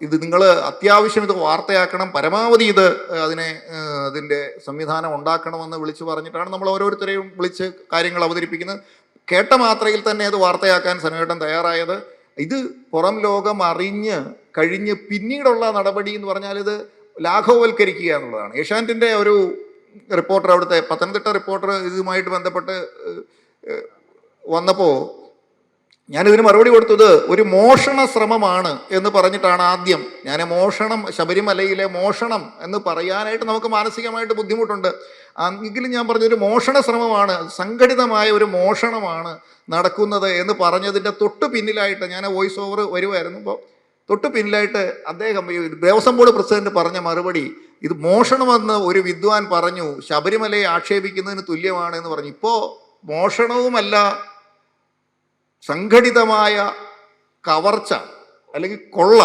ഇത് നിങ്ങൾ അത്യാവശ്യം ഇത് വാർത്തയാക്കണം, പരമാവധി ഇത് അതിൻ്റെ സംവിധാനം ഉണ്ടാക്കണമെന്ന് വിളിച്ചു പറഞ്ഞിട്ടാണ് നമ്മൾ ഓരോരുത്തരെയും വിളിച്ച് കാര്യങ്ങൾ അവതരിപ്പിക്കുന്നത്. കേട്ട മാത്രയിൽ തന്നെ അത് വാർത്തയാക്കാൻ സനേട്ടൻ തയ്യാറായത്. ഇത് പുറം ലോകം അറിഞ്ഞ് കഴിഞ്ഞ് പിന്നീടുള്ള നടപടി എന്ന് പറഞ്ഞാൽ ഇത് ലാഘവവൽക്കരിക്കുക എന്നുള്ളതാണ്. ഏഷ്യാനെറ്റിൻ്റെ ഒരു റിപ്പോർട്ടർ, അവിടുത്തെ പത്തനംതിട്ട റിപ്പോർട്ടർ ഇതുമായിട്ട് ബന്ധപ്പെട്ട് വന്നപ്പോൾ ഞാനിതിന് മറുപടി കൊടുത്തത് ഒരു മോഷണ ശ്രമമാണ് എന്ന് പറഞ്ഞിട്ടാണ് ആദ്യം. ഞാൻ മോഷണം, ശബരിമലയിലെ മോഷണം എന്ന് പറയാനായിട്ട് നമുക്ക് മാനസികമായിട്ട് ബുദ്ധിമുട്ടുണ്ട്. എങ്കിലും ഞാൻ പറഞ്ഞൊരു മോഷണ ശ്രമമാണ്, സംഘടിതമായ ഒരു മോഷണമാണ് നടക്കുന്നത് എന്ന് പറഞ്ഞതിൻ്റെ തൊട്ട് പിന്നിലായിട്ട് ഞാൻ വോയിസ് ഓവർ വരുമായിരുന്നു. ഇപ്പോൾ തൊട്ട് പിന്നിലായിട്ട് അദ്ദേഹം, ഈ ദേവസ്വം ബോർഡ് പ്രസിഡന്റ് പറഞ്ഞ മറുപടി, ഇത് മോഷണമെന്ന് ഒരു വിദ്വാൻ പറഞ്ഞു, ശബരിമലയെ ആക്ഷേപിക്കുന്നതിന് തുല്യമാണ് എന്ന് പറഞ്ഞു. ഇപ്പോൾ മോഷണവുമല്ല, സംഘടിതമായ കവർച്ച അല്ലെങ്കിൽ കൊള്ള,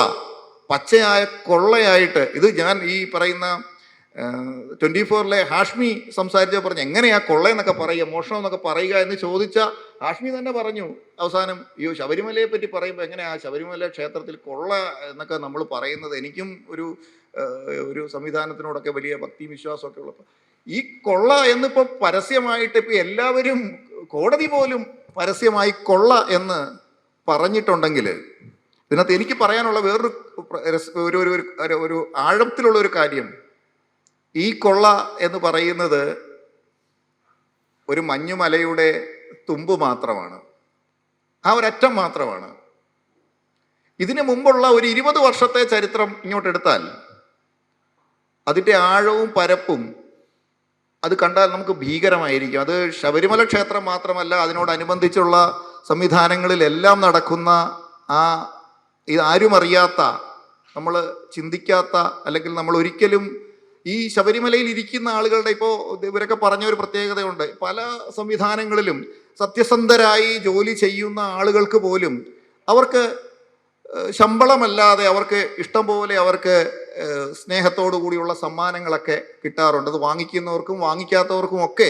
പച്ചയായ കൊള്ളയായിട്ട് ഇത് ഞാൻ ഈ പറയുന്ന 24-ലെ ഹാഷ്മി സംസാരിച്ച പറഞ്ഞു, എങ്ങനെയാ കൊള്ള എന്നൊക്കെ പറയുക, മോഷണം എന്നൊക്കെ പറയുക എന്ന് ചോദിച്ച ഹാഷ്മി തന്നെ പറഞ്ഞു അവസാനം, അയ്യോ ശബരിമലയെ പറ്റി പറയുമ്പോൾ എങ്ങനെയാ ശബരിമല ക്ഷേത്രത്തിൽ കൊള്ള എന്നൊക്കെ നമ്മൾ പറയുന്നത്, എനിക്കും ഒരു സംവിധാനത്തിനോടൊക്കെ വലിയ ഭക്തി വിശ്വാസമൊക്കെ ഉള്ളപ്പോൾ ഈ കൊള്ള എന്നിപ്പോൾ പരസ്യമായിട്ട് ഇപ്പം എല്ലാവരും, കോടതി പോലും പരസ്യമായി കൊള്ള എന്ന് പറഞ്ഞിട്ടുണ്ടെങ്കിൽ ഇതിനകത്ത് എനിക്ക് പറയാനുള്ള വേറൊരു ആഴത്തിലുള്ള ഒരു കാര്യം, ഈ കൊള്ള എന്ന് പറയുന്നത് ഒരു മഞ്ഞുമലയുടെ തുമ്പ് മാത്രമാണ്, ആ ഒരറ്റം മാത്രമാണ്. ഇതിനു മുമ്പുള്ള ഒരു 20 വർഷത്തെ ചരിത്രം ഇങ്ങോട്ടെടുത്താൽ അതിൻ്റെ ആഴവും പരപ്പും അത് കണ്ടാൽ നമുക്ക് ഭീകരമായിരിക്കും. അത് ശബരിമല ക്ഷേത്രം മാത്രമല്ല, അതിനോടനുബന്ധിച്ചുള്ള സംവിധാനങ്ങളിലെല്ലാം നടക്കുന്ന ഇതാരും അറിയാത്ത, നമ്മൾ ചിന്തിക്കാത്ത, അല്ലെങ്കിൽ നമ്മൾ ഒരിക്കലും ഈ ശബരിമലയിൽ ഇരിക്കുന്ന ആളുകളുടെ, ഇപ്പോൾ ഇവരൊക്കെ പറഞ്ഞ ഒരു പ്രത്യേകതയുണ്ട്, പല സംവിധാനങ്ങളിലും സത്യസന്ധരായി ജോലി ചെയ്യുന്ന ആളുകൾക്ക് പോലും അവർക്ക് ശമ്പളമല്ലാതെ അവർക്ക് ഇഷ്ടം പോലെ അവർക്ക് സ്നേഹത്തോടു കൂടിയുള്ള സമ്മാനങ്ങളൊക്കെ കിട്ടാറുണ്ട്. അത് വാങ്ങിക്കുന്നവർക്കും വാങ്ങിക്കാത്തവർക്കും ഒക്കെ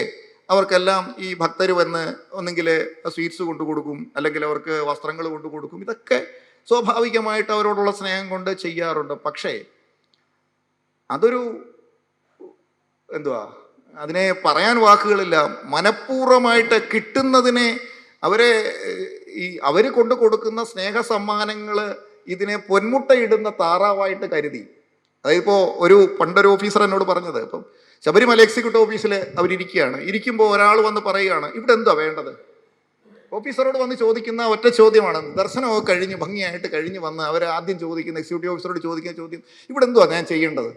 അവർക്കെല്ലാം ഈ ഭക്തർ വന്ന് ഒന്നെങ്കിൽ സ്വീറ്റ്സ് കൊണ്ടു കൊടുക്കും, അല്ലെങ്കിൽ അവർക്ക് വസ്ത്രങ്ങൾ കൊണ്ടു കൊടുക്കും. ഇതൊക്കെ സ്വാഭാവികമായിട്ട് അവരോടുള്ള സ്നേഹം കൊണ്ട് ചെയ്യാറുണ്ട്. പക്ഷേ അതൊരു അതിനെ പറയാൻ വാക്കുകളില്ല. മനഃപൂർവ്വമായിട്ട് കിട്ടുന്നതിനെ അവർ കൊണ്ടു കൊടുക്കുന്ന സ്നേഹ സമ്മാനങ്ങൾ ഇതിനെ പൊന്മുട്ടയിടുന്ന താറാവായിട്ട് കരുതി. അതായത് പണ്ടൊരു ഓഫീസർ എന്നോട് പറഞ്ഞത്, ഇപ്പം ശബരിമല എക്സിക്യൂട്ടീവ് ഓഫീസിൽ അവരിയ്ക്കുകയാണ്, ഇരിക്കുമ്പോൾ ഒരാൾ വന്ന് പറയുകയാണ്, ഇവിടെ എന്താ വേണ്ടത്? ഓഫീസറോട് വന്ന് ചോദിക്കുന്ന ഒറ്റ ചോദ്യമാണ്, ദർശനമൊക്കെ കഴിഞ്ഞ് ഭംഗിയായിട്ട് കഴിഞ്ഞ് വന്ന് അവർ ആദ്യം ചോദിക്കുന്ന, എക്സിക്യൂട്ടീവ് ഓഫീസറോട് ചോദിക്കുന്ന ചോദ്യം, ഇവിടെ എന്തുവാ ഞാൻ ചെയ്യേണ്ടത്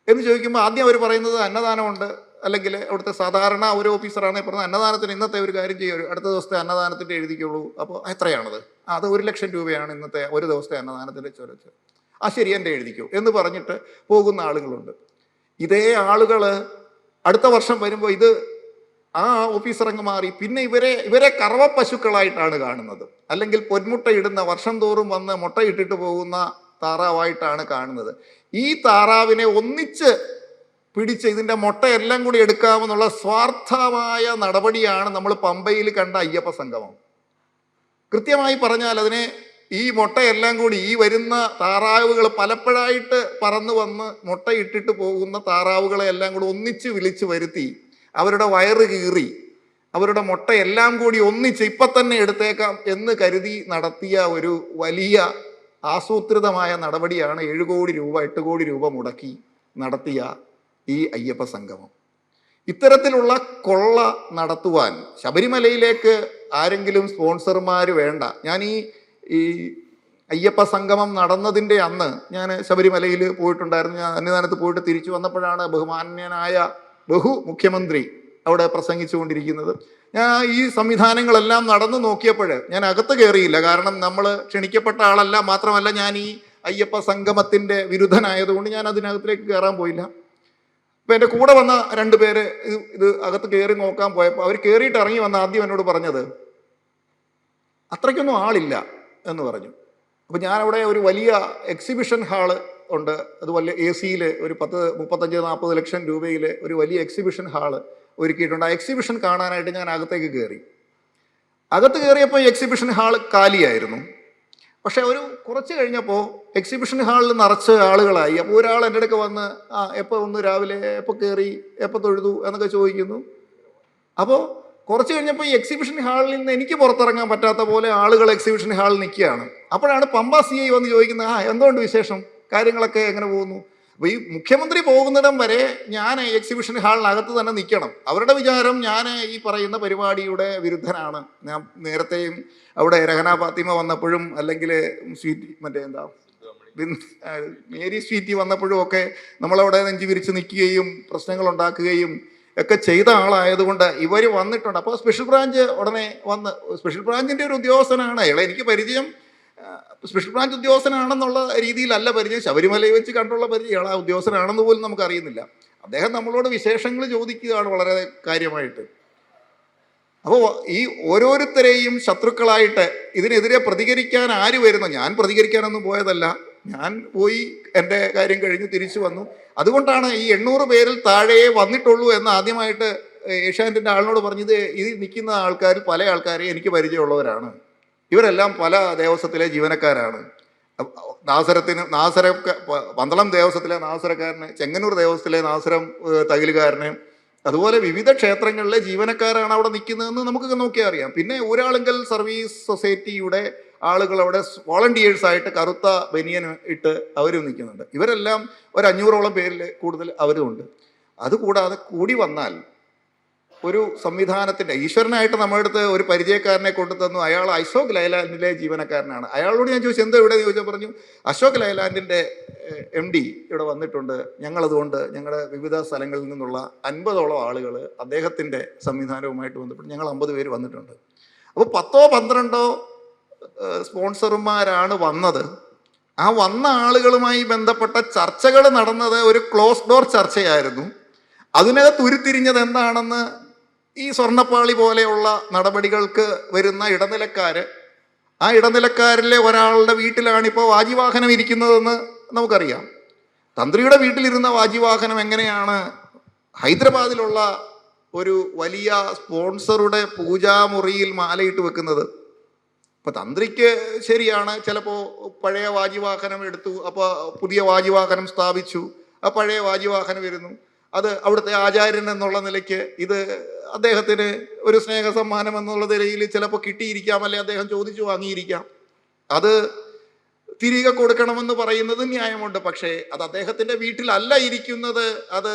എന്ന് ചോദിക്കുമ്പോൾ ആദ്യം അവർ പറയുന്നത് അന്നദാനമുണ്ട്, അല്ലെങ്കിൽ അവിടുത്തെ സാധാരണ ഒരു ഓഫീസറാണ് പറഞ്ഞത് അന്നദാനത്തിന് ഇന്നത്തെ ഒരു കാര്യം ചെയ്യും, അടുത്ത ദിവസത്തെ അന്നദാനത്തിൻ്റെ എഴുതിക്കുള്ളൂ. അപ്പോൾ എത്രയാണത്? അത് 1 ലക്ഷം രൂപയാണ് ഇന്നത്തെ ഒരു ദിവസത്തെ അന്നദാനത്തിൻ്റെ ചുരച്ച്. ശരി, എൻ്റെ എഴുതിക്കൂ എന്ന് പറഞ്ഞിട്ട് പോകുന്ന ആളുകളുണ്ട്. ഇതേ ആളുകൾ അടുത്ത വർഷം വരുമ്പോൾ ആ ഓഫീസർ അങ്ങ് മാറി, പിന്നെ ഇവരെ കറവ പശുക്കളായിട്ടാണ് കാണുന്നത്, അല്ലെങ്കിൽ പൊന്മുട്ട ഇടുന്ന, വർഷം തോറും വന്ന് മുട്ടയിട്ടിട്ട് പോകുന്ന താറാവായിട്ടാണ് കാണുന്നത്. ഈ താറാവിനെ ഒന്നിച്ച് പിടിച്ച് ഇതിൻ്റെ മുട്ടയെല്ലാം കൂടി എടുക്കാമെന്നുള്ള സ്വാർത്ഥമായ നടപടിയാണ് നമ്മൾ പമ്പയിൽ കണ്ട അയ്യപ്പ സംഗമം. കൃത്യമായി പറഞ്ഞാൽ ഈ മുട്ടയെല്ലാം കൂടി, ഈ വരുന്ന താറാവുകൾ പലപ്പോഴായിട്ട് പറന്നു വന്ന് മുട്ടയിട്ടിട്ട് പോകുന്ന താറാവുകളെ എല്ലാം കൂടി ഒന്നിച്ച് വിളിച്ച് വരുത്തി അവരുടെ വയറ് കീറി അവരുടെ മുട്ടയെല്ലാം കൂടി ഒന്നിച്ച് ഇപ്പം തന്നെ എടുത്തേക്കാം എന്ന് കരുതി നടത്തിയ ഒരു വലിയ ആസൂത്രിതമായ നടപടിയാണ് 7 കോടി രൂപ 8 കോടി രൂപ മുടക്കി നടത്തിയ ഈ അയ്യപ്പ സംഗമം. ഇത്തരത്തിലുള്ള കൊള്ള നടത്തുവാൻ ശബരിമലയിലേക്ക് ആരെങ്കിലും സ്പോൺസർമാർ വേണ്ട. ഞാൻ ഈ അയ്യപ്പ സംഗമം നടന്നതിൻ്റെ അന്ന് ഞാൻ ശബരിമലയിൽ പോയിട്ടുണ്ടായിരുന്നു. ഞാൻ സന്നിധാനത്ത് പോയിട്ട് തിരിച്ചു വന്നപ്പോഴാണ് ബഹുമാന്യനായ മുഖ്യമന്ത്രി അവിടെ പ്രസംഗിച്ചുകൊണ്ടിരിക്കുന്നത്. ഞാൻ ഈ സംവിധാനങ്ങളെല്ലാം നടന്നു നോക്കിയപ്പോൾ ഞാൻ അകത്ത് കയറിയില്ല, കാരണം നമ്മൾ ക്ഷണിക്കപ്പെട്ട ആളല്ല, മാത്രമല്ല ഞാൻ ഈ അയ്യപ്പ സംഗമത്തിൻ്റെ വിരുദ്ധനായതുകൊണ്ട് ഞാൻ അതിനകത്തിലേക്ക് കയറാൻ പോയില്ല. അപ്പം എൻ്റെ കൂടെ വന്ന 2 പേര് ഇത് അകത്ത് കയറി നോക്കാൻ പോയപ്പോൾ അവർ കയറിയിട്ട് ഇറങ്ങി വന്ന ആദ്യം എന്നോട് പറഞ്ഞത് അത്രയ്ക്കൊന്നും ആളില്ല എന്ന് പറഞ്ഞു. അപ്പം ഞാനവിടെ ഒരു വലിയ എക്സിബിഷൻ ഹാള് ഉണ്ട്, അത് വലിയ AC-യിൽ ഒരു 35-40 ലക്ഷം രൂപയിൽ ഒരു വലിയ എക്സിബിഷൻ ഹാള് ഒരുക്കിയിട്ടുണ്ട്. ആ എക്സിബിഷൻ കാണാനായിട്ട് ഞാൻ അകത്തേക്ക് കയറി. അകത്ത് കയറിയപ്പോൾ എക്സിബിഷൻ ഹാൾ കാലിയായിരുന്നു. പക്ഷെ കുറച്ച് കഴിഞ്ഞപ്പോൾ എക്സിബിഷൻ ഹാളിൽ നിറച്ച് ആളുകളായി. അപ്പോൾ ഒരാൾ എൻ്റെ അടുക്ക് വന്ന് എപ്പോൾ ഒന്ന് രാവിലെ എപ്പോൾ കയറി എപ്പോൾ തൊഴുതു എന്നൊക്കെ ചോദിക്കുന്നു. അപ്പോൾ കുറച്ച് കഴിഞ്ഞപ്പോൾ ഈ എക്സിബിഷൻ ഹാളിൽ നിന്ന് എനിക്ക് പുറത്തിറങ്ങാൻ പറ്റാത്ത പോലെ ആളുകൾ എക്സിബിഷൻ ഹാളിൽ നിൽക്കുകയാണ്. അപ്പോഴാണ് പമ്പ CI വന്ന് ചോദിക്കുന്നത്, എന്തുകൊണ്ട് വിശേഷം, കാര്യങ്ങളൊക്കെ എങ്ങനെ പോകുന്നു? അപ്പോൾ ഈ മുഖ്യമന്ത്രി പോകുന്നിടം വരെ ഞാൻ എക്സിബിഷൻ ഹാളിനകത്ത് തന്നെ നിൽക്കണം. അവരുടെ വിചാരം ഞാൻ ഈ പറയുന്ന പരിപാടിയുടെ വിരുദ്ധനാണ്. ഞാൻ നേരത്തെയും അവിടെ രഹന ഫാത്തിമ വന്നപ്പോഴും അല്ലെങ്കിൽ മേരി സ്വീറ്റി വന്നപ്പോഴും ഒക്കെ നമ്മളവിടെ നെഞ്ചു വിരിച്ച് നിൽക്കുകയും പ്രശ്നങ്ങൾ ഉണ്ടാക്കുകയും ഒക്കെ ചെയ്ത ആളായതുകൊണ്ട് ഇവർ വന്നിട്ടുണ്ട്. അപ്പോൾ സ്പെഷ്യൽ ബ്രാഞ്ച് ഉടനെ വന്ന്, സ്പെഷ്യൽ ബ്രാഞ്ചിൻ്റെ ഒരു ഉദ്യോഗസ്ഥനാണ് അയാളെ എനിക്ക് പരിചയം, സ്പെഷ്യൽ ബ്രാഞ്ച് ഉദ്യോഗസ്ഥനാണെന്നുള്ള രീതിയിലല്ല പരിചയം, ശബരിമലയിൽ വെച്ച് കണ്ടുള്ള പരിചയം, ഇയാൾ ആ ഉദ്യോഗസ്ഥനാണെന്ന് പോലും നമുക്കറിയുന്നില്ല. അദ്ദേഹം നമ്മളോട് വിശേഷങ്ങൾ ചോദിക്കുകയാണ് വളരെ കാര്യമായിട്ട്. അപ്പോൾ ഈ ഓരോരുത്തരെയും ശത്രുക്കളായിട്ട് ഇതിനെതിരെ പ്രതികരിക്കാൻ ആര് വരുന്നു? ഞാൻ പ്രതികരിക്കാനൊന്നും പോയതല്ല, ഞാൻ പോയി എൻ്റെ കാര്യം കഴിഞ്ഞ് തിരിച്ചു വന്നു. അതുകൊണ്ടാണ് ഈ 800 പേരിൽ താഴെയേ വന്നിട്ടുള്ളൂ എന്ന് ആദ്യമായിട്ട് ഏഷ്യാനെറ്റിൻ്റെ ആളിനോട് പറഞ്ഞത്. ഇതിൽ നിൽക്കുന്ന ആൾക്കാരിൽ പല ആൾക്കാരെ എനിക്ക് പരിചയമുള്ളവരാണ്, ഇവരെല്ലാം പല ദേവസ്വത്തിലെ ജീവനക്കാരാണ്. പന്തളം ദേവസ്വത്തിലെ നാസരക്കാരന്, ചെങ്ങന്നൂർ ദേവസ്വത്തിലെ നാസരം തകിലുകാരന്, അതുപോലെ വിവിധ ക്ഷേത്രങ്ങളിലെ ജീവനക്കാരാണ് അവിടെ നിൽക്കുന്നതെന്ന് നമുക്കൊക്കെ നോക്കിയാൽ അറിയാം. പിന്നെ ഊരാളുങ്കൽ സർവീസ് സൊസൈറ്റിയുടെ ആളുകൾ അവിടെ വോളണ്ടിയേഴ്സായിട്ട് കറുത്ത ബനിയൻ ഇട്ട് അവരും നിൽക്കുന്നുണ്ട്. ഇവരെല്ലാം ഒരു 500ഓളം പേരിൽ കൂടുതൽ അവരുമുണ്ട്. അതുകൂടാതെ കൂടി വന്നാൽ ഒരു സംവിധാനത്തിൻ്റെ ഈശ്വരനായിട്ട് നമ്മുടെ അടുത്ത് ഒരു പരിചയക്കാരനെ കൊണ്ടു തന്നു. അയാൾ അശോക് ലൈലാൻഡിലെ ജീവനക്കാരനാണ്. അയാളോട് ഞാൻ ചോദിച്ചു എന്താ ഇവിടെ ചോദിച്ചാൽ പറഞ്ഞു അശോക് ലൈലാൻഡിൻ്റെ MD ഇവിടെ വന്നിട്ടുണ്ട്, ഞങ്ങളതുകൊണ്ട് ഞങ്ങളുടെ വിവിധ സ്ഥലങ്ങളിൽ നിന്നുള്ള 50ഓളം ആളുകൾ അദ്ദേഹത്തിൻ്റെ സംവിധാനവുമായിട്ട് ബന്ധപ്പെട്ട് ഞങ്ങൾ 50 പേര് വന്നിട്ടുണ്ട്. അപ്പോൾ 10ഓ 12ഓ സ്പോൺസർമാരാണ് വന്നത്. ആ വന്ന ആളുകളുമായി ബന്ധപ്പെട്ട ചർച്ചകൾ നടന്നത് ഒരു ക്ലോസ് ഡോർ ചർച്ചയായിരുന്നു. അതിനകത്ത് ഉരുത്തിരിഞ്ഞത് എന്താണെന്ന് ഈ സ്വർണ്ണപ്പാളി പോലെയുള്ള നടപടികൾക്ക് വരുന്ന ഇടനിലക്കാര്, ആ ഇടനിലക്കാരിലെ ഒരാളുടെ വീട്ടിലാണിപ്പോൾ വാജിവാഹനം ഇരിക്കുന്നതെന്ന് നമുക്കറിയാം. തന്ത്രിയുടെ വീട്ടിലിരുന്ന വാജിവാഹനം എങ്ങനെയാണ് ഹൈദരാബാദിലുള്ള ഒരു വലിയ സ്പോൺസറുടെ പൂജാമുറിയിൽ മാലയിട്ട് വെക്കുന്നത്? ഇപ്പം തന്ത്രിക്ക് ശരിയാണ്, ചിലപ്പോൾ പഴയ വാജിവാഹനം എടുത്തു, അപ്പോൾ പുതിയ വാജിവാഹനം സ്ഥാപിച്ചു, ആ പഴയ വാജിവാഹനം വരുന്നു, അത് അവിടുത്തെ ആചാര്യൻ എന്നുള്ള നിലയ്ക്ക് ഇത് അദ്ദേഹത്തിന് ഒരു സ്നേഹ സമ്മാനം എന്നുള്ള നിലയിൽ ചിലപ്പോൾ കിട്ടിയിരിക്കാം, അല്ലെ അദ്ദേഹം ചോദിച്ചു വാങ്ങിയിരിക്കാം. അത് തിരികെ കൊടുക്കണമെന്ന് പറയുന്നത് ന്യായമുണ്ട്. പക്ഷേ അത് അദ്ദേഹത്തിൻ്റെ വീട്ടിലല്ല ഇരിക്കുന്നത്, അത്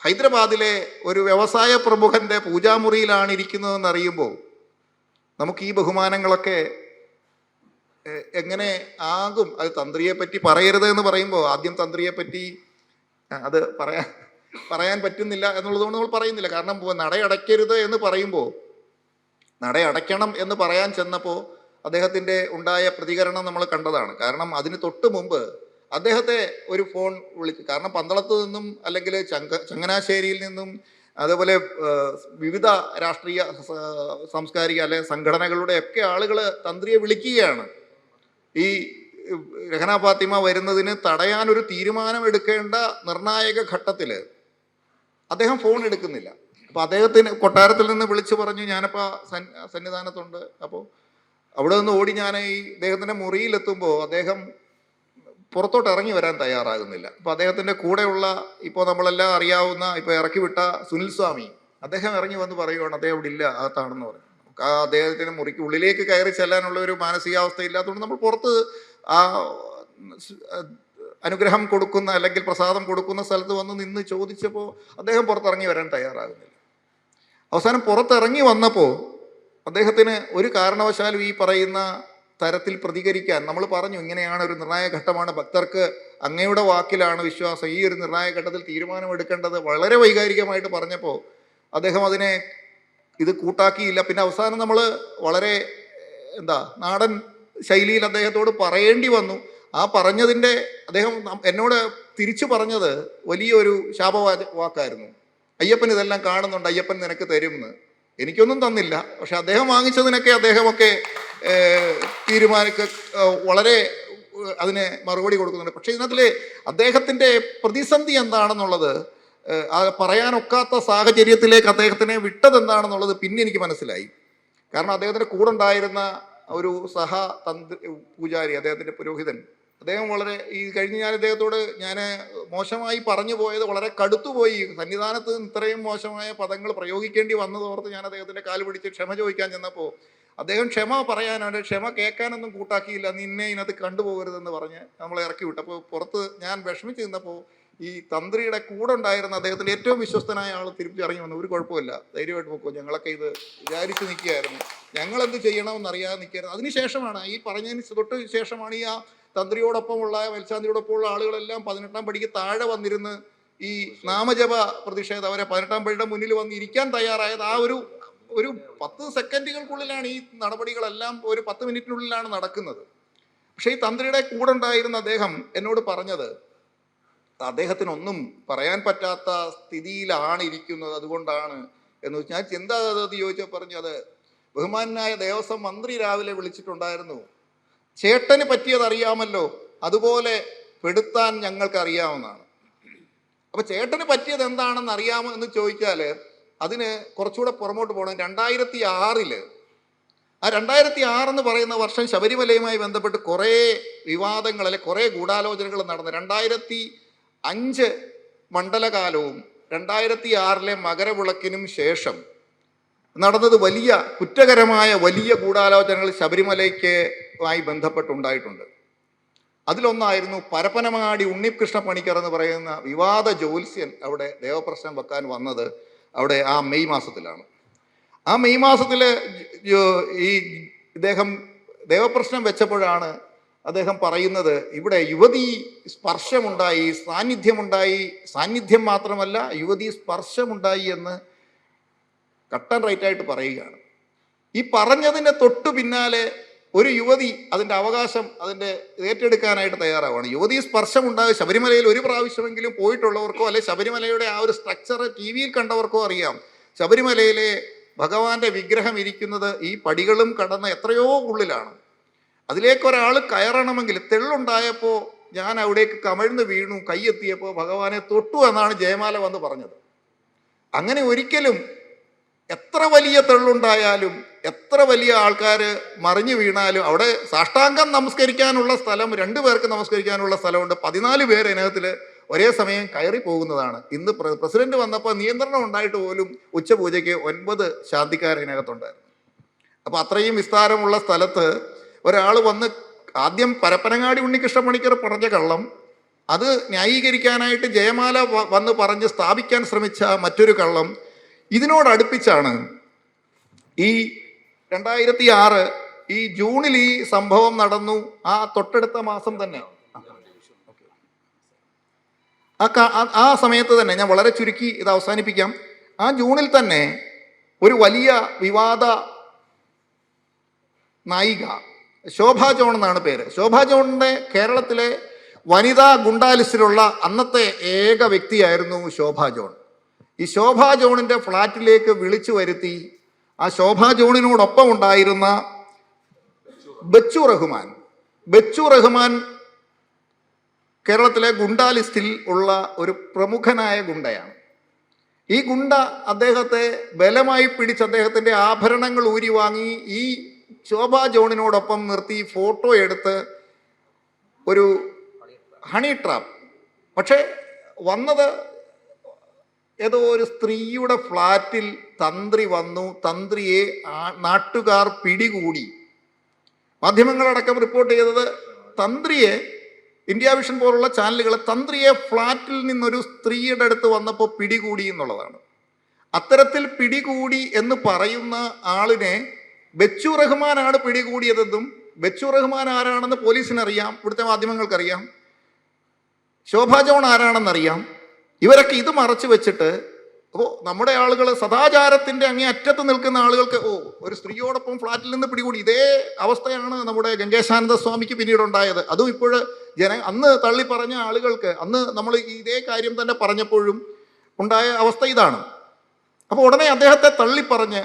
ഹൈദരാബാദിലെ ഒരു വ്യവസായ പ്രമുഖൻ്റെ പൂജാമുറിയിലാണ് ഇരിക്കുന്നതെന്ന് അറിയുമ്പോൾ നമുക്ക് ഈ ബഹുമാനങ്ങളൊക്കെ എങ്ങനെ ആകും? അത് തന്ത്രിയെ പറ്റി പറയരുത് എന്ന് പറയുമ്പോൾ ആദ്യം തന്ത്രിയെ പറ്റി അത് പറയാൻ പറ്റുന്നില്ല എന്നുള്ളതുകൊണ്ട് നമ്മൾ പറയുന്നില്ല. കാരണം നടയടയ്ക്കരുത് എന്ന് പറയുമ്പോൾ നടയടയ്ക്കണം എന്ന് പറയാൻ ചെന്നപ്പോൾ അദ്ദേഹത്തിൻ്റെ ഉണ്ടായ പ്രതികരണം നമ്മൾ കണ്ടതാണ്. കാരണം അതിന് തൊട്ട് മുമ്പ് അദ്ദേഹത്തെ ഒരു ഫോൺ വിളിച്ചു. കാരണം പന്തളത്ത് നിന്നും അല്ലെങ്കിൽ ചങ്ങനാശ്ശേരിയിൽ നിന്നും അതേപോലെ വിവിധ രാഷ്ട്രീയ സാംസ്കാരിക അല്ലെ സംഘടനകളുടെ ഒക്കെ ആളുകൾ തന്ത്രിയെ വിളിക്കുകയാണ്. ഈ രഹന ഫാത്തിമ വരുന്നതിന് തടയാൻ ഒരു തീരുമാനം എടുക്കേണ്ട നിർണായക ഘട്ടത്തിൽ അദ്ദേഹം ഫോൺ എടുക്കുന്നില്ല. അപ്പോൾ അദ്ദേഹത്തിന് കൊട്ടാരത്തിൽ നിന്ന് വിളിച്ചു പറഞ്ഞു ഞാനപ്പോൾ സന്നിധാനത്തുണ്ട്. അപ്പോൾ അവിടെ നിന്ന് ഓടി ഞാൻ ഈ അദ്ദേഹത്തിൻ്റെ മുറിയിലെത്തുമ്പോൾ അദ്ദേഹം പുറത്തോട്ട് ഇറങ്ങി വരാൻ തയ്യാറാകുന്നില്ല. അപ്പോൾ അദ്ദേഹത്തിൻ്റെ കൂടെയുള്ള ഇപ്പോൾ നമ്മളെല്ലാം അറിയാവുന്ന ഇപ്പോൾ ഇറക്കി വിട്ട സുനിൽ സ്വാമി അദ്ദേഹം ഇറങ്ങി വന്ന് പറയുവാണ് അദ്ദേഹം ഇവിടെ ഇല്ല, അകത്താണെന്ന് പറഞ്ഞു. നമുക്ക് ആ അദ്ദേഹത്തിന് മുറിക്ക് ഉള്ളിലേക്ക് കയറി ചെല്ലാനുള്ള ഒരു മാനസികാവസ്ഥ ഇല്ലാത്തതുകൊണ്ട് നമ്മൾ പുറത്ത് ആ അനുഗ്രഹം കൊടുക്കുന്ന അല്ലെങ്കിൽ പ്രസാദം കൊടുക്കുന്ന സ്ഥലത്ത് വന്ന് നിന്ന് ചോദിച്ചപ്പോൾ അദ്ദേഹം പുറത്തിറങ്ങി വരാൻ തയ്യാറാകുന്നില്ല. അവസാനം പുറത്തിറങ്ങി വന്നപ്പോൾ അദ്ദേഹത്തിന് ഒരു കാരണവശാലും ഈ പറയുന്ന തരത്തിൽ പ്രതികരിക്കാൻ നമ്മൾ പറഞ്ഞു ഇങ്ങനെയാണ് ഒരു നിർണായക ഘട്ടമാണ്, ഭക്തർക്ക് അങ്ങയുടെ വാക്കിലാണ് വിശ്വാസം, ഈ ഒരു നിർണായക ഘട്ടത്തിൽ തീരുമാനമെടുക്കേണ്ടത് വളരെ വൈകാരികമായിട്ട് പറഞ്ഞപ്പോൾ അദ്ദേഹം അതിനെ ഇത് കൂട്ടാക്കിയില്ല. പിന്നെ അവസാനം നമ്മൾ വളരെ നാടൻ ശൈലിയിൽ അദ്ദേഹത്തോട് പറയേണ്ടി വന്നു. ആ പറഞ്ഞതിൻ്റെ അദ്ദേഹം എന്നോട് തിരിച്ചു പറഞ്ഞത് വലിയൊരു വാക്കായിരുന്നു. അയ്യപ്പൻ ഇതെല്ലാം കാണുന്നുണ്ട്, അയ്യപ്പൻ നിനക്ക് തരുമെന്ന്. എനിക്കൊന്നും തന്നില്ല, പക്ഷെ അദ്ദേഹം വാങ്ങിച്ചതിനൊക്കെ അദ്ദേഹമൊക്കെ വളരെ അതിന് മറുപടി കൊടുക്കുന്നുണ്ട്. പക്ഷെ ഇതിനകത്തിലെ അദ്ദേഹത്തിൻ്റെ പ്രതിസന്ധി എന്താണെന്നുള്ളത് പറയാനൊക്കാത്ത സാഹചര്യത്തിലേക്ക് അദ്ദേഹത്തിനെ വിട്ടതെന്താണെന്നുള്ളത് പിന്നെ എനിക്ക് മനസ്സിലായി. കാരണം അദ്ദേഹത്തിൻ്റെ കൂടെ ഉണ്ടായിരുന്ന ഒരു പൂജാരി, അദ്ദേഹത്തിൻ്റെ പുരോഹിതൻ, അദ്ദേഹം വളരെ കഴിഞ്ഞ് ഞാൻ ഇദ്ദേഹത്തോട് ഞാൻ മോശമായി പറഞ്ഞു പോയത് വളരെ കടുത്തുപോയി, സന്നിധാനത്ത് ഇത്രയും മോശമായ പദങ്ങൾ പ്രയോഗിക്കേണ്ടി വന്നതോർത്ത് ഞാൻ അദ്ദേഹത്തിൻ്റെ കാല് പിടിച്ച് ക്ഷമ ചോദിക്കാൻ ചെന്നപ്പോൾ അദ്ദേഹം ക്ഷമ പറയാനാണ്, ക്ഷമ കേൾക്കാനൊന്നും കൂട്ടാക്കിയില്ല, നിന്നെ ഇതിനകത്ത് കണ്ടുപോകരുതെന്ന് പറഞ്ഞ് നമ്മളെ ഇറക്കി വിട്ടു. അപ്പോൾ പുറത്ത് ഞാൻ വിഷമിച്ച് നിന്നപ്പോൾ ഈ തന്ത്രിയുടെ കൂടെ ഉണ്ടായിരുന്ന അദ്ദേഹത്തിൻ്റെ ഏറ്റവും വിശ്വസ്തനായ ആൾ തിരിച്ചിറങ്ങി വന്നു. ഒരു കുഴപ്പമില്ല, ധൈര്യമായിട്ട് പോക്കോ, ഞങ്ങളൊക്കെ ഇത് വിചാരിച്ച് നിൽക്കുകയായിരുന്നു, ഞങ്ങളെന്ത് ചെയ്യണമെന്ന് അറിയാതെ നിൽക്കുകയായിരുന്നു. അതിനുശേഷമാണ് ഈ പറഞ്ഞതിന് തൊട്ട് ശേഷമാണ് ഈ ആ തന്ത്രിയോടൊപ്പമുള്ള മേൽശാന്തിയോടൊപ്പമുള്ള ആളുകളെല്ലാം 18-ാം പടിക്ക് താഴെ വന്നിരുന്ന് ഈ നാമജപ പ്രതിഷേധം, അവരെ 18-ാം പടിയുടെ മുന്നിൽ വന്ന് ഇരിക്കാൻ തയ്യാറായത് ആ ഒരു 10 സെക്കൻഡുകൾക്കുള്ളിലാണ് ഈ നടപടികളെല്ലാം, ഒരു 10 മിനിറ്റിനുള്ളിലാണ് നടക്കുന്നത്. പക്ഷേ ഈ തന്ത്രിയുടെ കൂടെ ഉണ്ടായിരുന്ന അദ്ദേഹം എന്നോട് പറഞ്ഞത്, അദ്ദേഹത്തിനൊന്നും പറയാൻ പറ്റാത്ത സ്ഥിതിയിലാണ് ഇരിക്കുന്നത്, അതുകൊണ്ടാണ് എന്ന് വെച്ചാൽ. ഞാൻ എന്താ അത് ചോദിച്ചാൽ പറഞ്ഞത്, ബഹുമാനായ ദേവസ്വം മന്ത്രി രാവിലെ വിളിച്ചിട്ടുണ്ടായിരുന്നു, ചേട്ടന് പറ്റിയത് അറിയാമല്ലോ, അതുപോലെ പെടുത്താൻ ഞങ്ങൾക്ക് അറിയാവുന്നതാണ്. അപ്പൊ ചേട്ടന് പറ്റിയത് എന്താണെന്ന് അറിയാമോ എന്ന് ചോദിച്ചാൽ അതിന് കുറച്ചുകൂടെ പുറമോട്ട് പോകണം. 2006 ആ 2006 എന്ന് പറയുന്ന വർഷം ശബരിമലയുമായി ബന്ധപ്പെട്ട് കുറേ വിവാദങ്ങൾ അല്ലെ കുറേ ഗൂഢാലോചനകൾ നടന്നു. 2005 മണ്ഡലകാലവും 2006 മകരവിളക്കിനും ശേഷം നടന്നത് വലിയ കുറ്റകരമായ വലിയ ഗൂഢാലോചനകൾ ശബരിമലയ്ക്കുമായി ബന്ധപ്പെട്ടുണ്ടായിട്ടുണ്ട്. അതിലൊന്നായിരുന്നു പരപ്പനങ്ങാടി ഉണ്ണികൃഷ്ണ പണിക്കർ എന്ന് പറയുന്ന വിവാദ ജ്യോത്സ്യൻ അവിടെ ദേവപ്രശ്നം വെക്കാൻ വന്നത് അവിടെ ആ മെയ് മാസത്തിലാണ്. ആ മെയ് മാസത്തിൽ ഈ ഇദ്ദേഹം ദേവപ്രശ്നം വെച്ചപ്പോഴാണ് അദ്ദേഹം പറയുന്നത്, ഇവിടെ യുവതി സ്പർശമുണ്ടായി, സാന്നിധ്യം മാത്രമല്ല യുവതി സ്പർശമുണ്ടായി എന്ന് കട്ടൻ റൈറ്റായിട്ട് പറയുകയാണ്. ഈ പറഞ്ഞതിൻ്റെ തൊട്ടു പിന്നാലെ ഒരു യുവതി അതിൻ്റെ അവകാശം ഏറ്റെടുക്കാനായിട്ട് തയ്യാറാവുകയാണ്. യുവതി സ്പർശമുണ്ടാകും. ശബരിമലയിൽ ഒരു പ്രാവശ്യമെങ്കിലും പോയിട്ടുള്ളവർക്കോ അല്ലെ ശബരിമലയുടെ ആ ഒരു സ്ട്രക്ചർ TV യിൽ കണ്ടവർക്കോ അറിയാം. ശബരിമലയിലെ ഭഗവാന്റെ വിഗ്രഹം ഇരിക്കുന്നത് ഈ പടികളും കടന്ന് എത്രയോ ഉള്ളിലാണ്. അതിലേക്ക് ഒരാൾ കയറണമെങ്കിൽ തെള്ളുണ്ടായപ്പോൾ ഞാൻ അവിടേക്ക് കമിഴ്ന്ന് വീണു, കൈയെത്തിയപ്പോൾ ഭഗവാനെ തൊട്ടു എന്നാണ് ജയമാല വന്ന് പറഞ്ഞത്. അങ്ങനെ ഒരിക്കലും എത്ര വലിയ തെള്ളുണ്ടായാലും എത്ര വലിയ ആൾക്കാർ മറിഞ്ഞു വീണാലും അവിടെ സാഷ്ടാംഗം നമസ്കരിക്കാനുള്ള സ്ഥലം, 2 പേർക്ക് നമസ്കരിക്കാനുള്ള സ്ഥലമുണ്ട്. 14 പേർ ഇതിനകത്തിൽ ഒരേ സമയം കയറി പോകുന്നതാണ്. ഇന്ന് പ്രസിഡന്റ് വന്നപ്പോൾ നിയന്ത്രണം ഉണ്ടായിട്ട് പോലും ഉച്ചപൂജയ്ക്ക് 9 ശാന്തിക്കാർ ഇതിനകത്തുണ്ടായിരുന്നു. അപ്പോൾ അത്രയും വിസ്താരമുള്ള സ്ഥലത്ത് ഒരാൾ വന്ന് ആദ്യം പരപ്പനങ്ങാടി ഉണ്ണികൃഷ്ണ പണിക്കർ പറഞ്ഞ കള്ളം, അത് ന്യായീകരിക്കാനായിട്ട് ജയമാല വന്ന് പറഞ്ഞ് സ്ഥാപിക്കാൻ ശ്രമിച്ച മറ്റൊരു കള്ളം, ഇതിനോടടുപ്പിച്ചാണ് ഈ 2006 ഈ ജൂണിൽ ഈ സംഭവം നടന്നു. ആ തൊട്ടടുത്ത മാസം തന്നെ ആ സമയത്ത് തന്നെ, ഞാൻ വളരെ ചുരുക്കി ഇത് അവസാനിപ്പിക്കാം, ആ ജൂണിൽ തന്നെ ഒരു വലിയ വിവാദ നായിക ശോഭാ ജോൺ എന്നാണ് പേര്. ശോഭാ ജോണിൻ്റെ കേരളത്തിലെ വനിതാ ഗുണ്ടാ ലിസ്റ്റിലുള്ള അന്നത്തെ ഏക വ്യക്തിയായിരുന്നു ശോഭാ ജോൺ. ഈ ശോഭാ ജോണിൻ്റെ ഫ്ലാറ്റിലേക്ക് വിളിച്ചു വരുത്തി ആ ശോഭാ ജോണിനോടൊപ്പം ഉണ്ടായിരുന്ന ബച്ചു റഹ്മാൻ കേരളത്തിലെ ഗുണ്ടാ ലിസ്റ്റിൽ ഉള്ള ഒരു പ്രമുഖനായ ഗുണ്ടയാണ്. ഈ ഗുണ്ട അദ്ദേഹത്തെ ബലമായി പിടിച്ച് അദ്ദേഹത്തിൻ്റെ ആഭരണങ്ങൾ ഊരി വാങ്ങി ഈ ശോഭാ ജോണിനോടൊപ്പം നിർത്തി ഫോട്ടോ എടുത്ത് ഒരു ഹണി ട്രാപ്പ്. പക്ഷേ വന്നത് ഏതോ ഒരു സ്ത്രീയുടെ ഫ്ലാറ്റിൽ തന്ത്രി വന്നു. തന്ത്രിയെ നാട്ടുകാർ പിടികൂടി. മാധ്യമങ്ങളടക്കം റിപ്പോർട്ട് ചെയ്തത് തന്ത്രിയെ, ഇന്ത്യ വിഷൻ പോലുള്ള ചാനലുകൾ തന്ത്രിയെ ഫ്ലാറ്റിൽ നിന്നൊരു സ്ത്രീയുടെ അടുത്ത് വന്നപ്പോൾ പിടികൂടി എന്നുള്ളതാണ്. അത്തരത്തിൽ പിടികൂടി എന്ന് പറയുന്ന ആളിനെ ബച്ചു റഹ്മാനാണ് പിടികൂടിയതെന്നും ബച്ചു റഹ്മാൻ ആരാണെന്ന് പോലീസിനറിയാം, ഇവിടുത്തെ മാധ്യമങ്ങൾക്കറിയാം, ശോഭാ ജോൺ ആരാണെന്നറിയാം. ഇവരൊക്കെ ഇത് മറച്ചു വെച്ചിട്ട് നമ്മുടെ ആളുകൾ സദാചാരത്തിൻ്റെ അങ്ങേ അറ്റത്ത് നിൽക്കുന്ന ആളുകൾക്ക് ഒരു സ്ത്രീയോടൊപ്പം ഫ്ലാറ്റിൽ നിന്ന് പിടികൂടി. ഇതേ അവസ്ഥയാണ് നമ്മുടെ ഗംഗേശാനന്ദ സ്വാമിക്ക് പിന്നീട് ഉണ്ടായത്. അതും ഇപ്പോൾ അന്ന് തള്ളി പറഞ്ഞ ആളുകൾക്ക്, അന്ന് നമ്മൾ ഇതേ കാര്യം തന്നെ പറഞ്ഞപ്പോഴും ഉണ്ടായ അവസ്ഥ ഇതാണ്. അപ്പോൾ ഉടനെ അദ്ദേഹത്തെ തള്ളിപ്പറഞ്ഞ്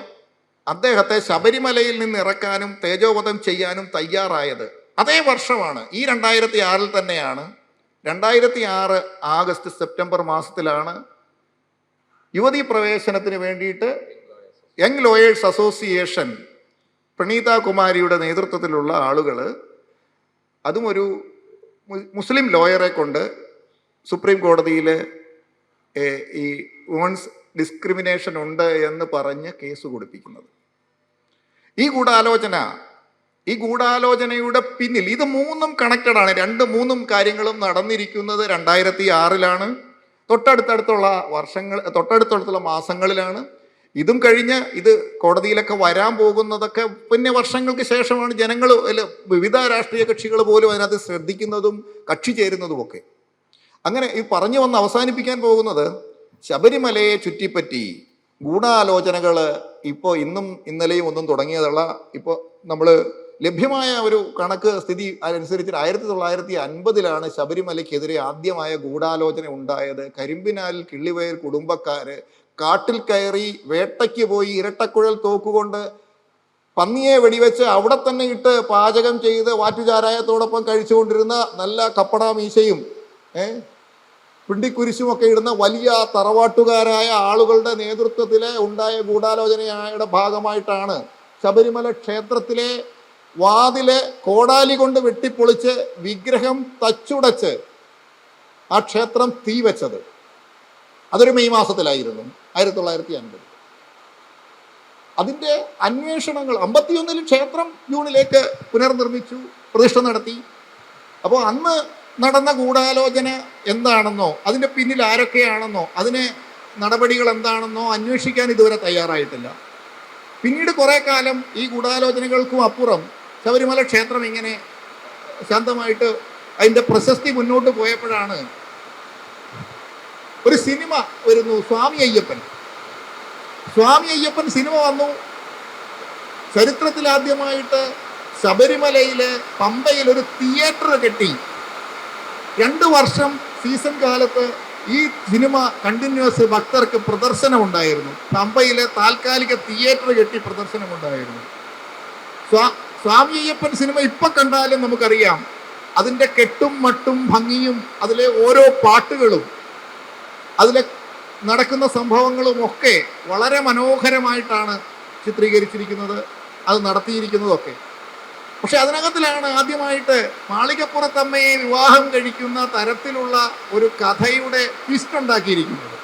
അദ്ദേഹത്തെ ശബരിമലയിൽ നിന്ന് ഇറക്കാനും തേജോവധം ചെയ്യാനും തയ്യാറായത് അതേ വർഷമാണ്. ഈ 2006 തന്നെയാണ്. 2006 ആഗസ്റ്റ് സെപ്റ്റംബർ മാസത്തിലാണ് യുവതീ പ്രവേശനത്തിന് വേണ്ടിയിട്ട് യങ് ലോയേഴ്സ് അസോസിയേഷൻ പ്രണീത കുമാരിയുടെ നേതൃത്വത്തിലുള്ള ആളുകൾ, അതും ഒരു മുസ്ലിം ലോയറെ കൊണ്ട് സുപ്രീം കോടതിയിൽ ഈ വുമൺസ് ഡിസ്ക്രിമിനേഷൻ ഉണ്ട് എന്ന് പറഞ്ഞ് കേസ് കൊടുപ്പിക്കുന്നത്. ഈ ഗൂഢാലോചനയുടെ പിന്നിൽ ഇത് മൂന്നും കണക്റ്റഡ് ആണ്. മൂന്നും കാര്യങ്ങളും നടന്നിരിക്കുന്നത് 2006 തൊട്ടടുത്തുള്ള മാസങ്ങളിലാണ്. ഇതും കഴിഞ്ഞ് ഇത് കോടതിയിലൊക്കെ വരാൻ പോകുന്നതൊക്കെ പിന്നെ വർഷങ്ങൾക്ക് ശേഷമാണ്. ജനങ്ങൾ വിവിധ രാഷ്ട്രീയ കക്ഷികൾ പോലും അതിനകത്ത് ശ്രദ്ധിക്കുന്നതും കക്ഷി ചേരുന്നതുമൊക്കെ. അങ്ങനെ ഈ പറഞ്ഞു വന്ന് അവസാനിപ്പിക്കാൻ പോകുന്നത്, ശബരിമലയെ ചുറ്റിപ്പറ്റി ഗൂഢാലോചനകൾ ഇപ്പോൾ ഇന്നും ഇന്നലെയും ഒന്നും തുടങ്ങിയതല്ല. ഇപ്പോൾ നമ്മൾ ലഭ്യമായ ഒരു കണക്ക് സ്ഥിതി അനുസരിച്ച് 1950 ശബരിമലയ്ക്കെതിരെ ആദ്യമായ ഗൂഢാലോചന ഉണ്ടായത്. കരിമ്പിനാലിൽ കിള്ളിവയൽ കുടുംബക്കാര് കാട്ടിൽ കയറി വേട്ടയ്ക്ക് പോയി ഇരട്ടക്കുഴൽ തോക്കുകൊണ്ട് പന്നിയെ വെടിവെച്ച് അവിടെ തന്നെ ഇട്ട് പാചകം ചെയ്ത് വാറ്റുചാരായത്തോടൊപ്പം കഴിച്ചുകൊണ്ടിരുന്ന നല്ല കപ്പട മീശയും പിണ്ടിക്കുരിശും ഒക്കെ ഇടുന്ന വലിയ തറവാട്ടുകാരായ ആളുകളുടെ നേതൃത്വത്തിൽ ഉണ്ടായ ഗൂഢാലോചനയുടെ ഭാഗമായിട്ടാണ് ശബരിമല ക്ഷേത്രത്തിലെ വാതിലെ കോടാലി കൊണ്ട് വെട്ടിപ്പൊളിച്ച് വിഗ്രഹം തച്ചുടച്ച് ആ ക്ഷേത്രം തീ വെച്ചത്. അതൊരു മെയ് മാസത്തിലായിരുന്നു 1950. അതിൻ്റെ അന്വേഷണങ്ങൾ 51 ക്ഷേത്രം ജൂണിലേക്ക് പുനർനിർമ്മിച്ചു, പ്രതിഷ്ഠ നടത്തി. അപ്പോൾ അന്ന് നടന്ന ഗൂഢാലോചന എന്താണെന്നോ അതിൻ്റെ പിന്നിൽ ആരൊക്കെയാണെന്നോ അതിന് നടപടികൾ എന്താണെന്നോ അന്വേഷിക്കാൻ ഇതുവരെ തയ്യാറായിട്ടില്ല. പിന്നീട് കുറേ കാലം ഈ ഗൂഢാലോചനകൾക്കും അപ്പുറം ശബരിമല ക്ഷേത്രം ഇങ്ങനെ ശാന്തമായിട്ട് അതിൻ്റെ പ്രശസ്തി മുന്നോട്ട് പോയപ്പോഴാണ് ഒരു സിനിമ വരുന്നു, സ്വാമി അയ്യപ്പൻ സിനിമ വന്നു. ചരിത്രത്തിലാദ്യമായിട്ട് ശബരിമലയിലെ പമ്പയിൽ ഒരു തിയേറ്റർ കെട്ടി 2 വർഷം സീസൺ കാലത്ത് ഈ സിനിമ കണ്ടിന്യൂസ് ഭക്തർക്ക് പ്രദർശനം ഉണ്ടായിരുന്നു. പമ്പയിലെ താൽക്കാലിക തിയേറ്റർ കെട്ടി പ്രദർശനം ഉണ്ടായിരുന്നു. സ്വാമി അയ്യപ്പൻ സിനിമ ഇപ്പം കണ്ടാലും നമുക്കറിയാം അതിൻ്റെ കെട്ടും മട്ടും ഭംഗിയും അതിലെ ഓരോ പാട്ടുകളും അതിലെ നടക്കുന്ന സംഭവങ്ങളും ഒക്കെ വളരെ മനോഹരമായിട്ടാണ് ചിത്രീകരിച്ചിരിക്കുന്നത്, അത് നടത്തിയിരിക്കുന്നതൊക്കെ. പക്ഷെ അതിനകത്തിലാണ് ആദ്യമായിട്ട് മാളികപ്പുറത്തമ്മയെ വിവാഹം കഴിക്കുന്ന തരത്തിലുള്ള ഒരു കഥയുടെ ട്വിസ്റ്റ് ഉണ്ടാക്കിയിരിക്കുന്നത്.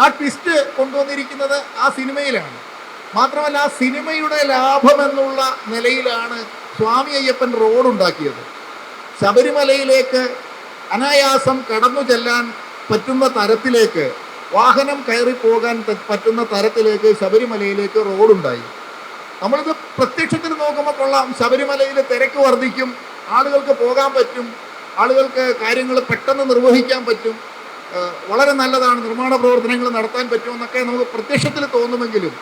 ആ ട്വിസ്റ്റ് കൊണ്ടുവന്നിരിക്കുന്നത് ആ സിനിമയിലാണ്. മാത്രമല്ല ആ സിനിമയുടെ ലാഭം എന്നുള്ള നിലയിലാണ് സ്വാമി അയ്യപ്പൻ റോഡ് ഉണ്ടാക്കിയത്. ശബരിമലയിലേക്ക് അനായാസം കടന്നു ചെല്ലാൻ പറ്റുന്ന തരത്തിലേക്ക്, വാഹനം കയറി പോകാൻ പറ്റുന്ന തരത്തിലേക്ക് ശബരിമലയിലേക്ക് റോഡുണ്ടായി. നമ്മളിത് പ്രത്യക്ഷത്തിൽ നോക്കുമ്പോൾ കൊള്ളാം, ശബരിമലയിൽ തിരക്ക് വർദ്ധിക്കും, ആളുകൾക്ക് പോകാൻ പറ്റും, ആളുകൾക്ക് കാര്യങ്ങൾ പെട്ടെന്ന് നിർവഹിക്കാൻ പറ്റും, വളരെ നല്ലതാണ്, നിർമ്മാണ പ്രവർത്തനങ്ങൾ നടത്താൻ പറ്റുമെന്നൊക്കെ നമുക്ക് പ്രത്യക്ഷത്തിൽ തോന്നുമെങ്കിലും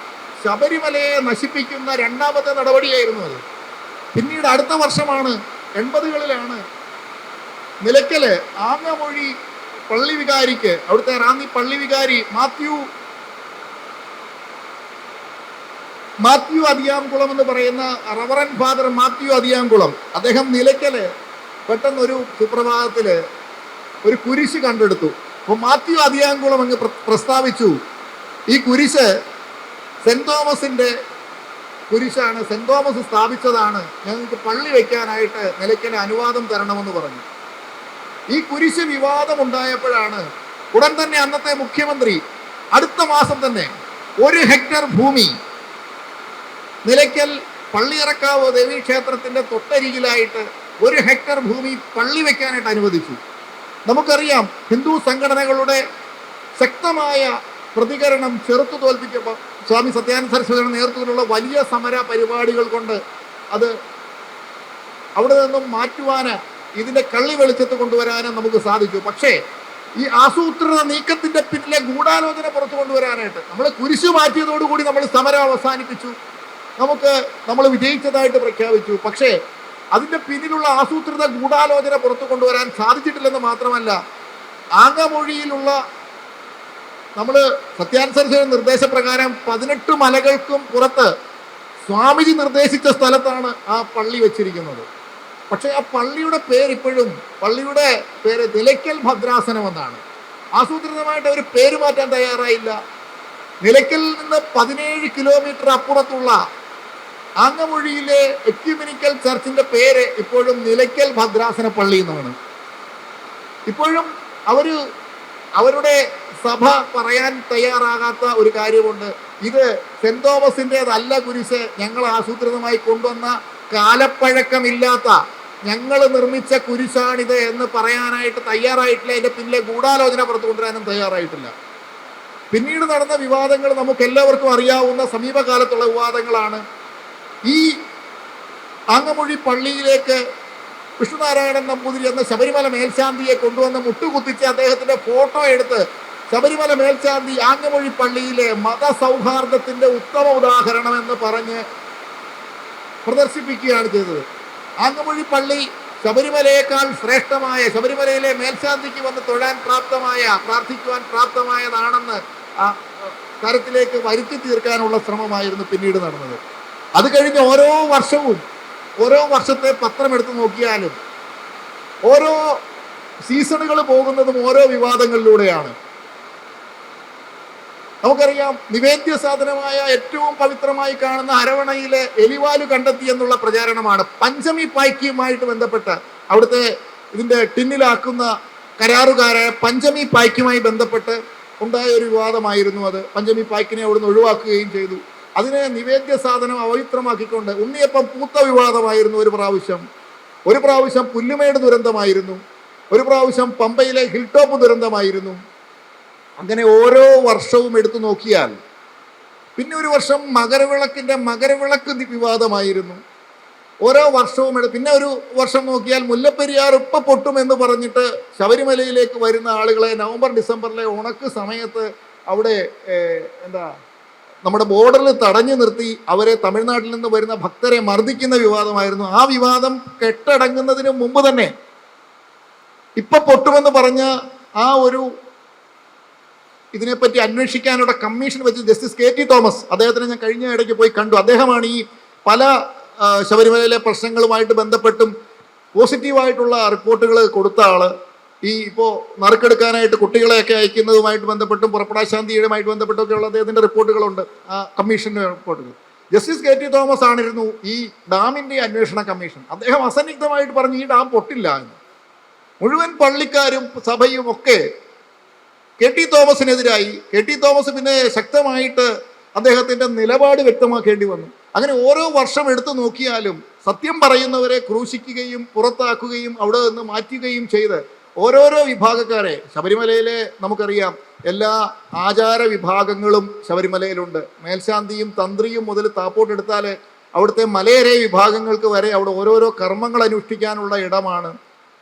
ശബരിമലയെ നശിപ്പിക്കുന്ന രണ്ടാമത്തെ നടപടിയായിരുന്നു അത്. പിന്നീട് അടുത്ത വർഷമാണ് 80കളിലാണ് നിലയ്ക്കല് ആങ്ങമൊഴി പള്ളി വികാരിക്ക്, അവിടുത്തെ റാന്നി പള്ളി വികാരി മാത്യു അതിയാംകുളം എന്ന് പറയുന്ന റവറൻ ഫാദർ മാത്യു അതിയാംകുളം, അദ്ദേഹം നിലയ്ക്കല് പെട്ടെന്നൊരു സുപ്രഭാതത്തില് ഒരു കുരിശ് കണ്ടെടുത്തു. അപ്പോൾ മാത്യു അതിയാംകുളം അങ്ങ് പ്രസ്താവിച്ചു, ഈ കുരിശ് സെന്റ് തോമസിന്റെ കുരിശാണ്, സെന്റ് തോമസ് സ്ഥാപിച്ചതാണ്, ഞങ്ങൾക്ക് പള്ളി വയ്ക്കാനായിട്ട് നിലയ്ക്കല് അനുവാദം തരണമെന്ന് പറഞ്ഞു. ഈ കുരിശ് വിവാദമുണ്ടായപ്പോഴാണ് ഉടൻ തന്നെ അന്നത്തെ മുഖ്യമന്ത്രി അടുത്ത മാസം തന്നെ 1 ഹെക്ടർ ഭൂമി നിലയ്ക്കൽ പള്ളിയിറക്കാവ് ദേവീക്ഷേത്രത്തിന്റെ തൊട്ടരികിലായിട്ട് 1 ഹെക്ടർ ഭൂമി പള്ളി വെക്കാനായിട്ട് അനുവദിച്ചു. നമുക്കറിയാം ഹിന്ദു സംഘടനകളുടെ ശക്തമായ പ്രതികരണം ചെറുത്തു തോൽപ്പിച്ചപ്പോൾ സ്വാമി സത്യാനന്ദ സരസ്വതിയുടെ നേതൃത്വത്തിലുള്ള വലിയ സമര പരിപാടികൾ കൊണ്ട് അത് അവിടെ നിന്നും മാറ്റുവാന്, ഇതിന്റെ കള്ളി വെളിച്ചത്ത് കൊണ്ടുവരാനും നമുക്ക് സാധിച്ചു. പക്ഷേ ഈ ആസൂത്രിത നീക്കത്തിന്റെ പിന്നിലെ ഗൂഢാലോചന പുറത്തു കൊണ്ടുവരാനായിട്ട് നമ്മൾ കുരിശു മാറ്റിയതോടുകൂടി നമ്മൾ സമരം അവസാനിപ്പിച്ചു, നമ്മൾ വിജയിച്ചതായിട്ട് പ്രഖ്യാപിച്ചു. പക്ഷേ അതിന്റെ പിന്നിലുള്ള ആസൂത്രിത ഗൂഢാലോചന പുറത്തു കൊണ്ടുവരാൻ സാധിച്ചിട്ടില്ലെന്ന് മാത്രമല്ല, ആങ്ങമൊഴിയിലുള്ള നമ്മൾ സത്യാനന്ദ സരസ്വതി നിർദ്ദേശപ്രകാരം 18 മലകൾക്കും പുറത്ത് സ്വാമിജി നിർദ്ദേശിച്ച സ്ഥലത്താണ് ആ പള്ളി വെച്ചിരിക്കുന്നത്. പക്ഷേ ആ പള്ളിയുടെ പേര് നിലയ്ക്കൽ ഭദ്രാസനം എന്നാണ്. ആസൂത്രിതമായിട്ട് അവർ പേര് മാറ്റാൻ തയ്യാറായില്ല. നിലയ്ക്കലിൽ നിന്ന് 17 കിലോമീറ്റർ അപ്പുറത്തുള്ള ആങ്ങമൊഴിയിലെ എക്യുമെനിക്കൽ ചർച്ചിന്റെ പേര് ഇപ്പോഴും നിലയ്ക്കൽ ഭദ്രാസന പള്ളി എന്നാണ്. ഇപ്പോഴും അവരുടെ സഭ പറയാൻ തയ്യാറാകാത്ത ഒരു കാര്യമുണ്ട്. ഇത് സെന്റ് തോമസിൻ്റെതല്ല കുരിശ്, ഞങ്ങൾ ആസൂത്രിതമായി കൊണ്ടുവന്ന കാലപ്പഴക്കമില്ലാത്ത ഞങ്ങൾ നിർമ്മിച്ച കുരിശാണിത് എന്ന് പറയാനായിട്ട് തയ്യാറായിട്ടില്ല. അതിൻ്റെ പിന്നിലെ ഗൂഢാലോചന പുറത്തു കൊണ്ടുവരാനും തയ്യാറായിട്ടില്ല. പിന്നീട് നടന്ന വിവാദങ്ങൾ നമുക്ക് എല്ലാവർക്കും അറിയാവുന്ന സമീപകാലത്തുള്ള വിവാദങ്ങളാണ്. ഈ ആങ്ങമൊഴി പള്ളിയിലേക്ക് വിഷ്ണുനാരായണൻ നമ്പൂതിരി എന്ന ശബരിമല മേൽശാന്തിയെ കൊണ്ടുവന്ന് മുട്ടുകുത്തിച്ച് അദ്ദേഹത്തിന്റെ ഫോട്ടോ എടുത്ത് ശബരിമല മേൽശാന്തി ആങ്ങമൊഴി പള്ളിയിലെ മതസൗഹാർദ്ദത്തിന്റെ ഉത്തമ ഉദാഹരണം എന്ന് പറഞ്ഞ് പ്രദർശിപ്പിക്കുകയാണ് ചെയ്തത്. ആങ്ങമൊഴി പള്ളി ശബരിമലയേക്കാൾ ശ്രേഷ്ഠമായ, ശബരിമലയിലെ മേൽശാന്തിക്ക് വന്ന് തൊഴാൻ പ്രാപ്തമായ, പ്രാർത്ഥിക്കുവാൻ പ്രാപ്തമായതാണെന്ന് തരത്തിലേക്ക് വരുത്തി തീർക്കാനുള്ള ശ്രമമായിരുന്നു പിന്നീട് നടന്നത്. അത് കഴിഞ്ഞ് ഓരോ വർഷവും ഓരോ വർഷത്തെ പത്രം എടുത്ത് നോക്കിയാലും ഓരോ സീസണുകൾ പോകുന്നതും ഓരോ വിവാദങ്ങളിലൂടെയാണ്. നമുക്കറിയാം, നിവേദ്യ സാധനമായ ഏറ്റവും പവിത്രമായി കാണുന്ന അരവണയിലെ എലിവാലു കണ്ടെത്തി എന്നുള്ള പ്രചാരണമാണ് പഞ്ചമി പായ്ക്കുമായിട്ട് ബന്ധപ്പെട്ട് അവിടുത്തെ ഇതിൻ്റെ ടിന്നിലാക്കുന്ന കരാറുകാരായ പഞ്ചമി പായ്ക്കുമായി ബന്ധപ്പെട്ട് ഉണ്ടായ ഒരു വിവാദമായിരുന്നു അത്. പഞ്ചമി പായ്ക്കിനെ അവിടുന്ന് ഒഴിവാക്കുകയും ചെയ്തു. അതിനെ നിവേദ്യ സാധനം അപവിത്രമാക്കിക്കൊണ്ട് ഉണ്ണിയപ്പം പൂത്ത വിവാദമായിരുന്നു ഒരു പ്രാവശ്യം പുല്ലുമേട് ദുരന്തമായിരുന്നു, ഒരു പ്രാവശ്യം പമ്പയിലെ ഹിൽ ടോപ്പ് ദുരന്തമായിരുന്നു. അങ്ങനെ ഓരോ വർഷവും എടുത്തു നോക്കിയാൽ, പിന്നെ ഒരു വർഷം മകരവിളക്ക് വിവാദമായിരുന്നു. ഓരോ വർഷവും പിന്നെ ഒരു വർഷം നോക്കിയാൽ മുല്ലപ്പെരിയാർ ഇപ്പൊ പൊട്ടുമെന്ന് പറഞ്ഞിട്ട് ശബരിമലയിലേക്ക് വരുന്ന ആളുകളെ നവംബർ ഡിസംബറിലെ ഉണക്ക് സമയത്ത് അവിടെ നമ്മുടെ ബോർഡറിൽ തടഞ്ഞു നിർത്തി അവരെ തമിഴ്നാട്ടിൽ നിന്ന് വരുന്ന ഭക്തരെ മർദ്ദിക്കുന്ന വിവാദമായിരുന്നു. ആ വിവാദം കെട്ടടങ്ങുന്നതിന് മുമ്പ് തന്നെ ഇപ്പൊ പൊട്ടുമെന്ന് പറഞ്ഞ ആ ഒരു ഇതിനെപ്പറ്റി അന്വേഷിക്കാനുള്ള കമ്മീഷൻ വെച്ച് ജസ്റ്റിസ് KT തോമസ്, അദ്ദേഹത്തിനെ ഞാൻ കഴിഞ്ഞ ഇടയ്ക്ക് പോയി കണ്ടു. അദ്ദേഹമാണ് ഈ പല ശബരിമലയിലെ പ്രശ്നങ്ങളുമായിട്ട് ബന്ധപ്പെട്ടും പോസിറ്റീവായിട്ടുള്ള റിപ്പോർട്ടുകൾ കൊടുത്ത ആള്. ഈ ഇപ്പോൾ നറുക്കെടുക്കാനായിട്ട് കുട്ടികളെയൊക്കെ അയക്കുന്നതുമായിട്ട് ബന്ധപ്പെട്ടും പുറപ്പെടാശാന്തിയുമായിട്ട് ബന്ധപ്പെട്ടൊക്കെയുള്ള അദ്ദേഹത്തിൻ്റെ റിപ്പോർട്ടുകളുണ്ട്, ആ കമ്മീഷൻ്റെ റിപ്പോർട്ടുകൾ. ജസ്റ്റിസ് KT തോമസ് ആണിരുന്നു ഈ ഡാമിൻ്റെ അന്വേഷണ കമ്മീഷൻ. അദ്ദേഹം അസന്നിഗ്ധമായിട്ട് പറഞ്ഞു ഈ ഡാം പൊട്ടില്ല എന്ന്. മുഴുവൻ പള്ളിക്കാരും സഭയും ഒക്കെ KT തോമസിനെതിരായി. KT തോമസ് പിന്നെ ശക്തമായിട്ട് അദ്ദേഹത്തിൻ്റെ നിലപാട് വ്യക്തമാക്കേണ്ടി വന്നു. അങ്ങനെ ഓരോ വർഷം എടുത്തു നോക്കിയാലും സത്യം പറയുന്നവരെ ക്രൂശിക്കുകയും പുറത്താക്കുകയും അവിടെ നിന്ന് മാറ്റുകയും ചെയ്ത് ഓരോരോ വിഭാഗക്കാരെ, ശബരിമലയിലെ നമുക്കറിയാം എല്ലാ ആചാര വിഭാഗങ്ങളും ശബരിമലയിലുണ്ട്. മേൽശാന്തിയും തന്ത്രിയും മുതൽ താപ്പോട്ടെടുത്താൽ അവിടുത്തെ മലയരെ വിഭാഗങ്ങൾക്ക് വരെ അവിടെ ഓരോരോ കർമ്മങ്ങൾ അനുഷ്ഠിക്കാനുള്ള ഇടമാണ്.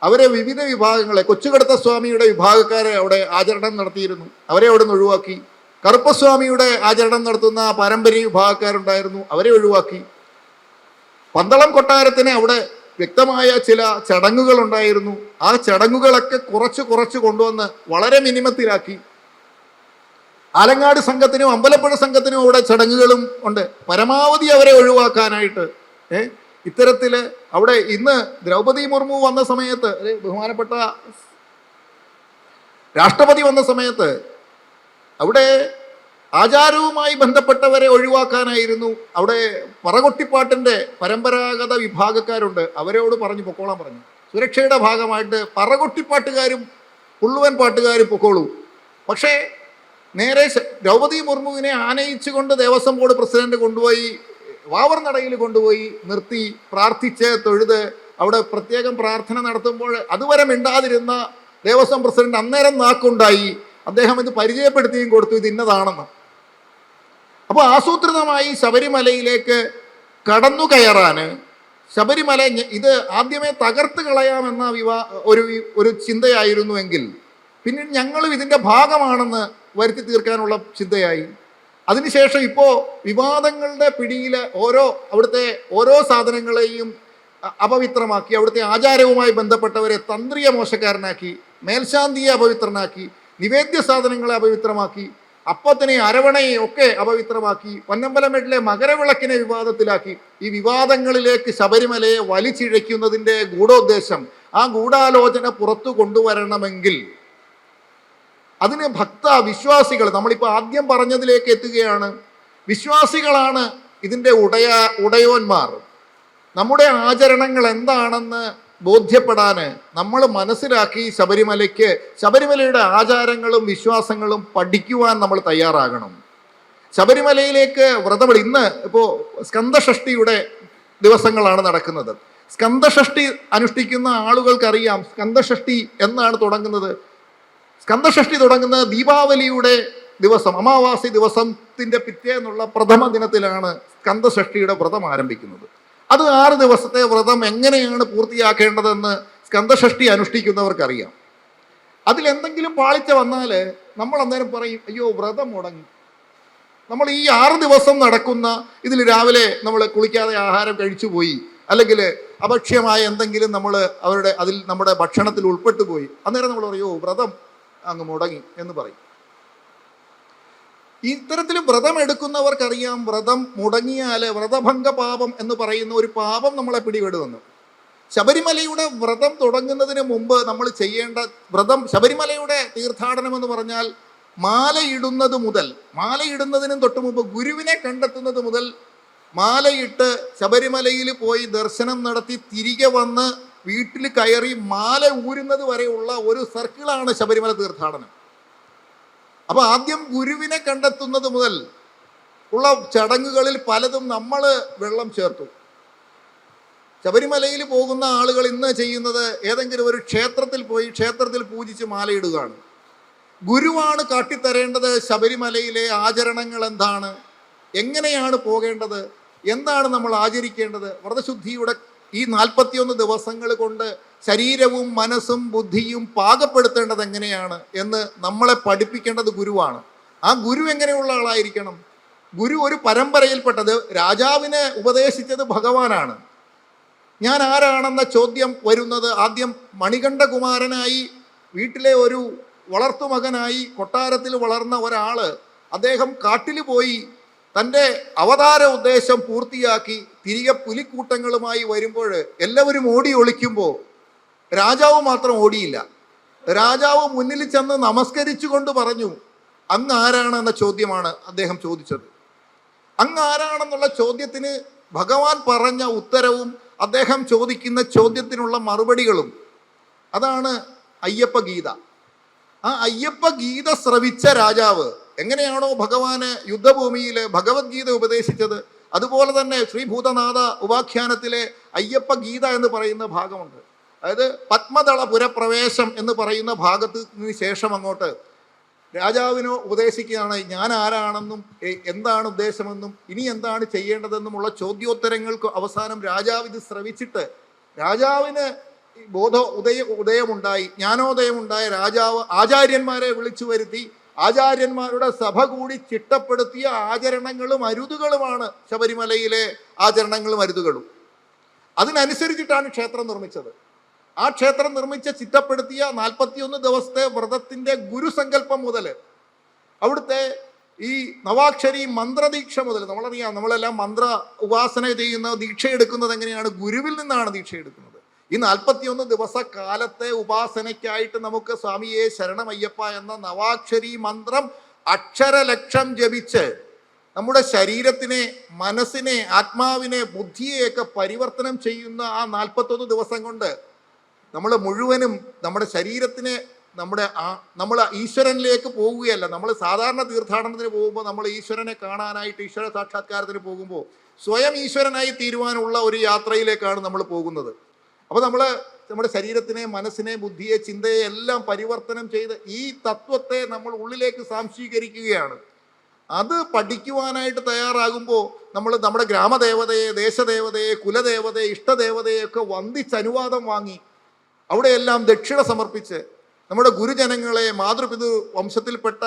അവരെ വിവിധ വിഭാഗങ്ങളെ, കൊച്ചുകടത്ത സ്വാമിയുടെ വിഭാഗക്കാരെ അവിടെ ആചരണം നടത്തിയിരുന്നു, അവരെ അവിടെ നിന്ന് ഒഴിവാക്കി. കറുപ്പസ്വാമിയുടെ ആചരണം നടത്തുന്ന പാരമ്പര്യ വിഭാഗക്കാരുണ്ടായിരുന്നു, അവരെ ഒഴിവാക്കി. പന്തളം കൊട്ടാരത്തിന് അവിടെ വ്യക്തമായ ചില ചടങ്ങുകൾ ഉണ്ടായിരുന്നു, ആ ചടങ്ങുകളൊക്കെ കുറച്ച് കൊണ്ടുവന്ന് വളരെ മിനിമത്തിലാക്കി. ആലങ്ങാട് സംഘത്തിനും അമ്പലപ്പുഴ സംഘത്തിനും അവിടെ ചടങ്ങുകളും ഉണ്ട്, പരമാവധി അവരെ ഒഴിവാക്കാനായിട്ട്. ഇത്തരത്തിൽ അവിടെ ഇന്ന് ദ്രൗപദി മുർമു വന്ന സമയത്ത്, ബഹുമാനപ്പെട്ട രാഷ്ട്രപതി വന്ന സമയത്ത് അവിടെ ആചാരവുമായി ബന്ധപ്പെട്ടവരെ ഒഴിവാക്കാനായിരുന്നു. അവിടെ പറകൊട്ടിപ്പാട്ടിൻ്റെ പരമ്പരാഗത വിഭാഗക്കാരുണ്ട്, അവരോട് പറഞ്ഞു പൊക്കോളാൻ പറഞ്ഞു. സുരക്ഷയുടെ ഭാഗമായിട്ട് പറകൊട്ടിപ്പാട്ടുകാരും പുള്ളുവൻ പാട്ടുകാരും പൊക്കോളൂ. പക്ഷേ നേരെ ദ്രൗപദി മുർമുവിനെ ആനയിച്ചുകൊണ്ട് ദേവസ്വം ബോർഡ് പ്രസിഡന്റ് കൊണ്ടുപോയി വാവർ നടയിൽ കൊണ്ടുപോയി നിർത്തി പ്രാർത്ഥിച്ച് തൊഴുത് അവിടെ പ്രത്യേകം പ്രാർത്ഥന നടത്തുമ്പോൾ അതുവരെ മിണ്ടാതിരുന്ന ദേവസ്വം പ്രസിഡന്റ് അന്നേരം നാക്കുണ്ടായി. അദ്ദേഹം ഇത് പരിചയപ്പെടുത്തുകയും കൊടുത്തു, ഇത് ഇന്നതാണെന്ന്. അപ്പോൾ ആസൂത്രിതമായി ശബരിമലയിലേക്ക് കടന്നു കയറാൻ ശബരിമല ഇത് ആദ്യമേ തകർത്ത് കളയാമെന്ന ഒരു ചിന്തയായിരുന്നുവെങ്കിൽ പിന്നീട് ഞങ്ങളും ഇതിൻ്റെ ഭാഗമാണെന്ന് വരുത്തി തീർക്കാനുള്ള ചിന്തയായി. അതിനുശേഷം ഇപ്പോൾ വിവാദങ്ങളുടെ പിടിയിൽ അവിടുത്തെ ഓരോ സാധനങ്ങളെയും അപവിത്രമാക്കി, അവിടുത്തെ ആചാരവുമായി ബന്ധപ്പെട്ടവരെ തന്ത്രിയെ മോശക്കാരനാക്കി, മേൽശാന്തിയെ അപവിത്രനാക്കി, നിവേദ്യ സാധനങ്ങളെ അപവിത്രമാക്കി, അപ്പത്തിനെ അരവണയെ ഒക്കെ അപവിത്രമാക്കി, പൊന്നമ്പലമേട്ടിലെ മകരവിളക്കിനെ വിവാദത്തിലാക്കി. ഈ വിവാദങ്ങളിലേക്ക് ശബരിമലയെ വലിച്ചിഴയ്ക്കുന്നതിൻ്റെ ഗൂഢോദ്ദേശം, ആ ഗൂഢാലോചന പുറത്തു കൊണ്ടുവരണമെങ്കിൽ അതിന് വിശ്വാസികൾ, നമ്മളിപ്പോൾ ആദ്യം പറഞ്ഞതിലേക്ക് എത്തുകയാണ്. വിശ്വാസികളാണ് ഇതിൻ്റെ ഉടയോന്മാർ. നമ്മുടെ ആചരണങ്ങൾ എന്താണെന്ന് ബോധ്യപ്പെടാൻ നമ്മൾ മനസ്സിലാക്കി ശബരിമലയുടെ ആചാരങ്ങളും വിശ്വാസങ്ങളും പഠിക്കുവാൻ നമ്മൾ തയ്യാറാകണം. ശബരിമലയിലേക്ക് വ്രതം ഇന്ന് ഇപ്പോൾ സ്കന്ദഷഷ്ടിയുടെ ദിവസങ്ങളാണ് നടക്കുന്നത്. സ്കന്ദഷഷ്ടി അനുഷ്ഠിക്കുന്ന ആളുകൾക്കറിയാം സ്കന്ദഷഷ്ടി എന്നാണ് തുടങ്ങുന്നത്. സ്കന്ദഷഷ്ടി തുടങ്ങുന്നത് ദീപാവലിയുടെ ദിവസം, അമാവാസി ദിവസത്തിന്റെ പിറ്റേന്നുള്ള പ്രഥമ ദിനത്തിലാണ് സ്കന്ദഷഷ്ടിയുടെ വ്രതം ആരംഭിക്കുന്നത്. അത് 6 ദിവസത്തെ വ്രതം എങ്ങനെയാണ് പൂർത്തിയാക്കേണ്ടതെന്ന് സ്കന്ദഷഷ്ടി അനുഷ്ഠിക്കുന്നവർക്കറിയാം. അതിലെന്തെങ്കിലും പാളിച്ച വന്നാൽ നമ്മൾ അന്നേരം പറയും, അയ്യോ വ്രതം മുടങ്ങി. നമ്മൾ ഈ 6 ദിവസം നടക്കുന്ന ഇതിൽ രാവിലെ നമ്മൾ കുളിക്കാതെ ആഹാരം കഴിച്ചു പോയി, അല്ലെങ്കിൽ അഭക്ഷ്യമായ എന്തെങ്കിലും അതിൽ നമ്മുടെ ഭക്ഷണത്തിൽ ഉൾപ്പെട്ടു പോയി, അന്നേരം നമ്മൾ പറയോ വ്രതം അങ്ങ് മുടങ്ങി എന്ന് പറയും. ഇത്തരത്തിൽ വ്രതം എടുക്കുന്നവർക്കറിയാം വ്രതം മുടങ്ങിയാൽ വ്രതഭംഗ പാപം എന്ന് പറയുന്ന ഒരു പാപം നമ്മളെ പിടിപെടുമെന്ന്. ശബരിമലയുടെ വ്രതം തുടങ്ങുന്നതിന് മുമ്പ് നമ്മൾ ചെയ്യേണ്ട ശബരിമലയുടെ തീർത്ഥാടനം എന്ന് പറഞ്ഞാൽ മാലയിടുന്നതിനും തൊട്ട് മുമ്പ് ഗുരുവിനെ കണ്ടെത്തുന്നത് മുതൽ മാലയിട്ട് ശബരിമലയിൽ പോയി ദർശനം നടത്തി തിരികെ വന്ന് വീട്ടിൽ കയറി മാല ഊരുന്നത് വരെയുള്ള ഒരു സർക്കിളാണ് ശബരിമല തീർത്ഥാടനം. അപ്പൊ ആദ്യം ഗുരുവിനെ കണ്ടെത്തുന്നത് മുതൽ ഉള്ള ചടങ്ങുകളിൽ പലതും നമ്മൾ വെള്ളം ചേർത്തു. ശബരിമലയിൽ പോകുന്ന ആളുകൾ ഇന്ന് ചെയ്യുന്നത് ഏതെങ്കിലും ഒരു ക്ഷേത്രത്തിൽ പോയി ക്ഷേത്രത്തിൽ പൂജിച്ച് മാലയിടുകയാണ്. ഗുരുവാണ് കാട്ടിത്തരേണ്ടത് ശബരിമലയിലെ ആചരണങ്ങൾ എന്താണ്, എങ്ങനെയാണ് പോകേണ്ടത്, എന്താണ് നമ്മൾ ആചരിക്കേണ്ടത്. വ്രതശുദ്ധിയുടെ ഈ 41 ദിവസങ്ങൾ കൊണ്ട് ശരീരവും മനസ്സും ബുദ്ധിയും പാകപ്പെടുത്തേണ്ടത് എങ്ങനെയാണ് എന്ന് നമ്മളെ പഠിപ്പിക്കേണ്ടത് ഗുരുവാണ്. ആ ഗുരു എങ്ങനെയുള്ള ആളായിരിക്കണം? ഗുരു ഒരു പരമ്പരയിൽപ്പെട്ടത്. രാജാവിനെ ഉപദേശിച്ചത് ഭഗവാനാണ്. ഞാൻ ആരാണെന്ന ചോദ്യം വരുന്നത് ആദ്യം മണികണ്ഠകുമാരനായി വീട്ടിലെ ഒരു വളർത്തുമകനായി കൊട്ടാരത്തിൽ വളർന്ന ഒരാള് അദ്ദേഹം കാട്ടിൽ പോയി തൻ്റെ അവതാര ഉദ്ദേശം പൂർത്തിയാക്കി തിരികെ പുലിക്കൂട്ടങ്ങളുമായി വരുമ്പോൾ എല്ലാവരും ഓടി ഒളിക്കുമ്പോൾ രാജാവ് മാത്രം ഓടിയില്ല. രാജാവ് മുന്നിൽ ചെന്ന് നമസ്കരിച്ചുകൊണ്ട് പറഞ്ഞു, അങ്ങ് ആരാണെന്ന ചോദ്യമാണ് അദ്ദേഹം ചോദിച്ചത്. അങ്ങ് ആരാണെന്നുള്ള ചോദ്യത്തിന് ഭഗവാൻ പറഞ്ഞ ഉത്തരവും അദ്ദേഹം ചോദിക്കുന്ന ചോദ്യത്തിനുള്ള മറുപടികളും അതാണ് അയ്യപ്പ ഗീത. ആ അയ്യപ്പ ഗീത ശ്രവിച്ച രാജാവ് എങ്ങനെയാണോ ഭഗവാന് യുദ്ധഭൂമിയിൽ ഭഗവത്ഗീത ഉപദേശിച്ചത്, അതുപോലെ തന്നെ ശ്രീഭൂതനാഥ ഉപാഖ്യാനത്തിലെ അയ്യപ്പ ഗീത എന്ന് പറയുന്ന ഭാഗമുണ്ട്. അതായത് പത്മദള പുരപ്രവേശം എന്ന് പറയുന്ന ഭാഗത്തിന് ശേഷം അങ്ങോട്ട് രാജാവിനോ ഉപദേശിക്കുകയാണ് ഞാൻ ആരാണെന്നും എന്താണ് ഉദ്ദേശമെന്നും ഇനി എന്താണ് ചെയ്യേണ്ടതെന്നുമുള്ള ചോദ്യോത്തരങ്ങൾക്ക് അവസാനം രാജാവ് ഇത് ശ്രവിച്ചിട്ട് രാജാവിന് ഉദയമുണ്ടായി, ജ്ഞാനോദയമുണ്ടായ രാജാവ് ആചാര്യന്മാരെ വിളിച്ചു വരുത്തി ആചാര്യന്മാരുടെ സഭ കൂടി ചിട്ടപ്പെടുത്തിയ ആചരണങ്ങളും അരുതുകളുമാണ് ശബരിമലയിലെ ആചരണങ്ങളും അരുതുകളും. അതിനനുസരിച്ചിട്ടാണ് ക്ഷേത്രം നിർമ്മിച്ചത്. ആ ക്ഷേത്രം ചിട്ടപ്പെടുത്തിയ 41 ദിവസത്തെ വ്രതത്തിന്റെ ഗുരുസങ്കല്പം മുതൽ അവിടുത്തെ ഈ നവാക്ഷരി മന്ത്രദീക്ഷ മുതൽ നമ്മളറിയാം, നമ്മളെല്ലാം മന്ത്ര ഉപാസന ചെയ്യുന്ന ദീക്ഷ എടുക്കുന്നത് എങ്ങനെയാണ്? ഗുരുവിൽ നിന്നാണ് ദീക്ഷ എടുക്കുന്നത്. ഈ 41 ദിവസ കാലത്തെ ഉപാസനയ്ക്കായിട്ട് നമുക്ക് സ്വാമിയെ ശരണമയ്യപ്പ എന്ന നവാക്ഷരി മന്ത്രം അക്ഷരലക്ഷം ജപിച്ച് നമ്മുടെ ശരീരത്തിനെ, മനസ്സിനെ, ആത്മാവിനെ, ബുദ്ധിയെയൊക്കെ പരിവർത്തനം ചെയ്യുന്ന ആ 41 ദിവസം കൊണ്ട് നമ്മൾ മുഴുവനും നമ്മുടെ ശരീരത്തിനെ നമ്മൾ ഈശ്വരനിലേക്ക് പോവുകയല്ല. നമ്മൾ സാധാരണ തീർത്ഥാടനത്തിന് പോകുമ്പോൾ നമ്മൾ ഈശ്വരനെ കാണാനായിട്ട് ഈശ്വര സാക്ഷാത്കാരത്തിന് പോകുമ്പോൾ സ്വയം ഈശ്വരനായി തീരുവാനുള്ള ഒരു യാത്രയിലേക്കാണ് നമ്മൾ പോകുന്നത്. അപ്പോൾ നമ്മുടെ ശരീരത്തിനെ, മനസ്സിനെ, ബുദ്ധിയെ, ചിന്തയെ എല്ലാം പരിവർത്തനം ചെയ്ത് ഈ തത്വത്തെ നമ്മൾ ഉള്ളിലേക്ക് സാംശീകരിക്കുകയാണ്. അത് പഠിക്കുവാനായിട്ട് തയ്യാറാകുമ്പോൾ നമ്മൾ നമ്മുടെ ഗ്രാമദേവതയെ, ദേശദേവതയെ, കുലദേവതയെ, ഇഷ്ടദേവതയെ ഒക്കെ വന്ദിച്ച് അനുവാദം വാങ്ങി അവിടെയെല്ലാം ദക്ഷിണ സമർപ്പിച്ച് നമ്മുടെ ഗുരുജനങ്ങളെ, മാതൃപിതൃ വംശത്തിൽപ്പെട്ട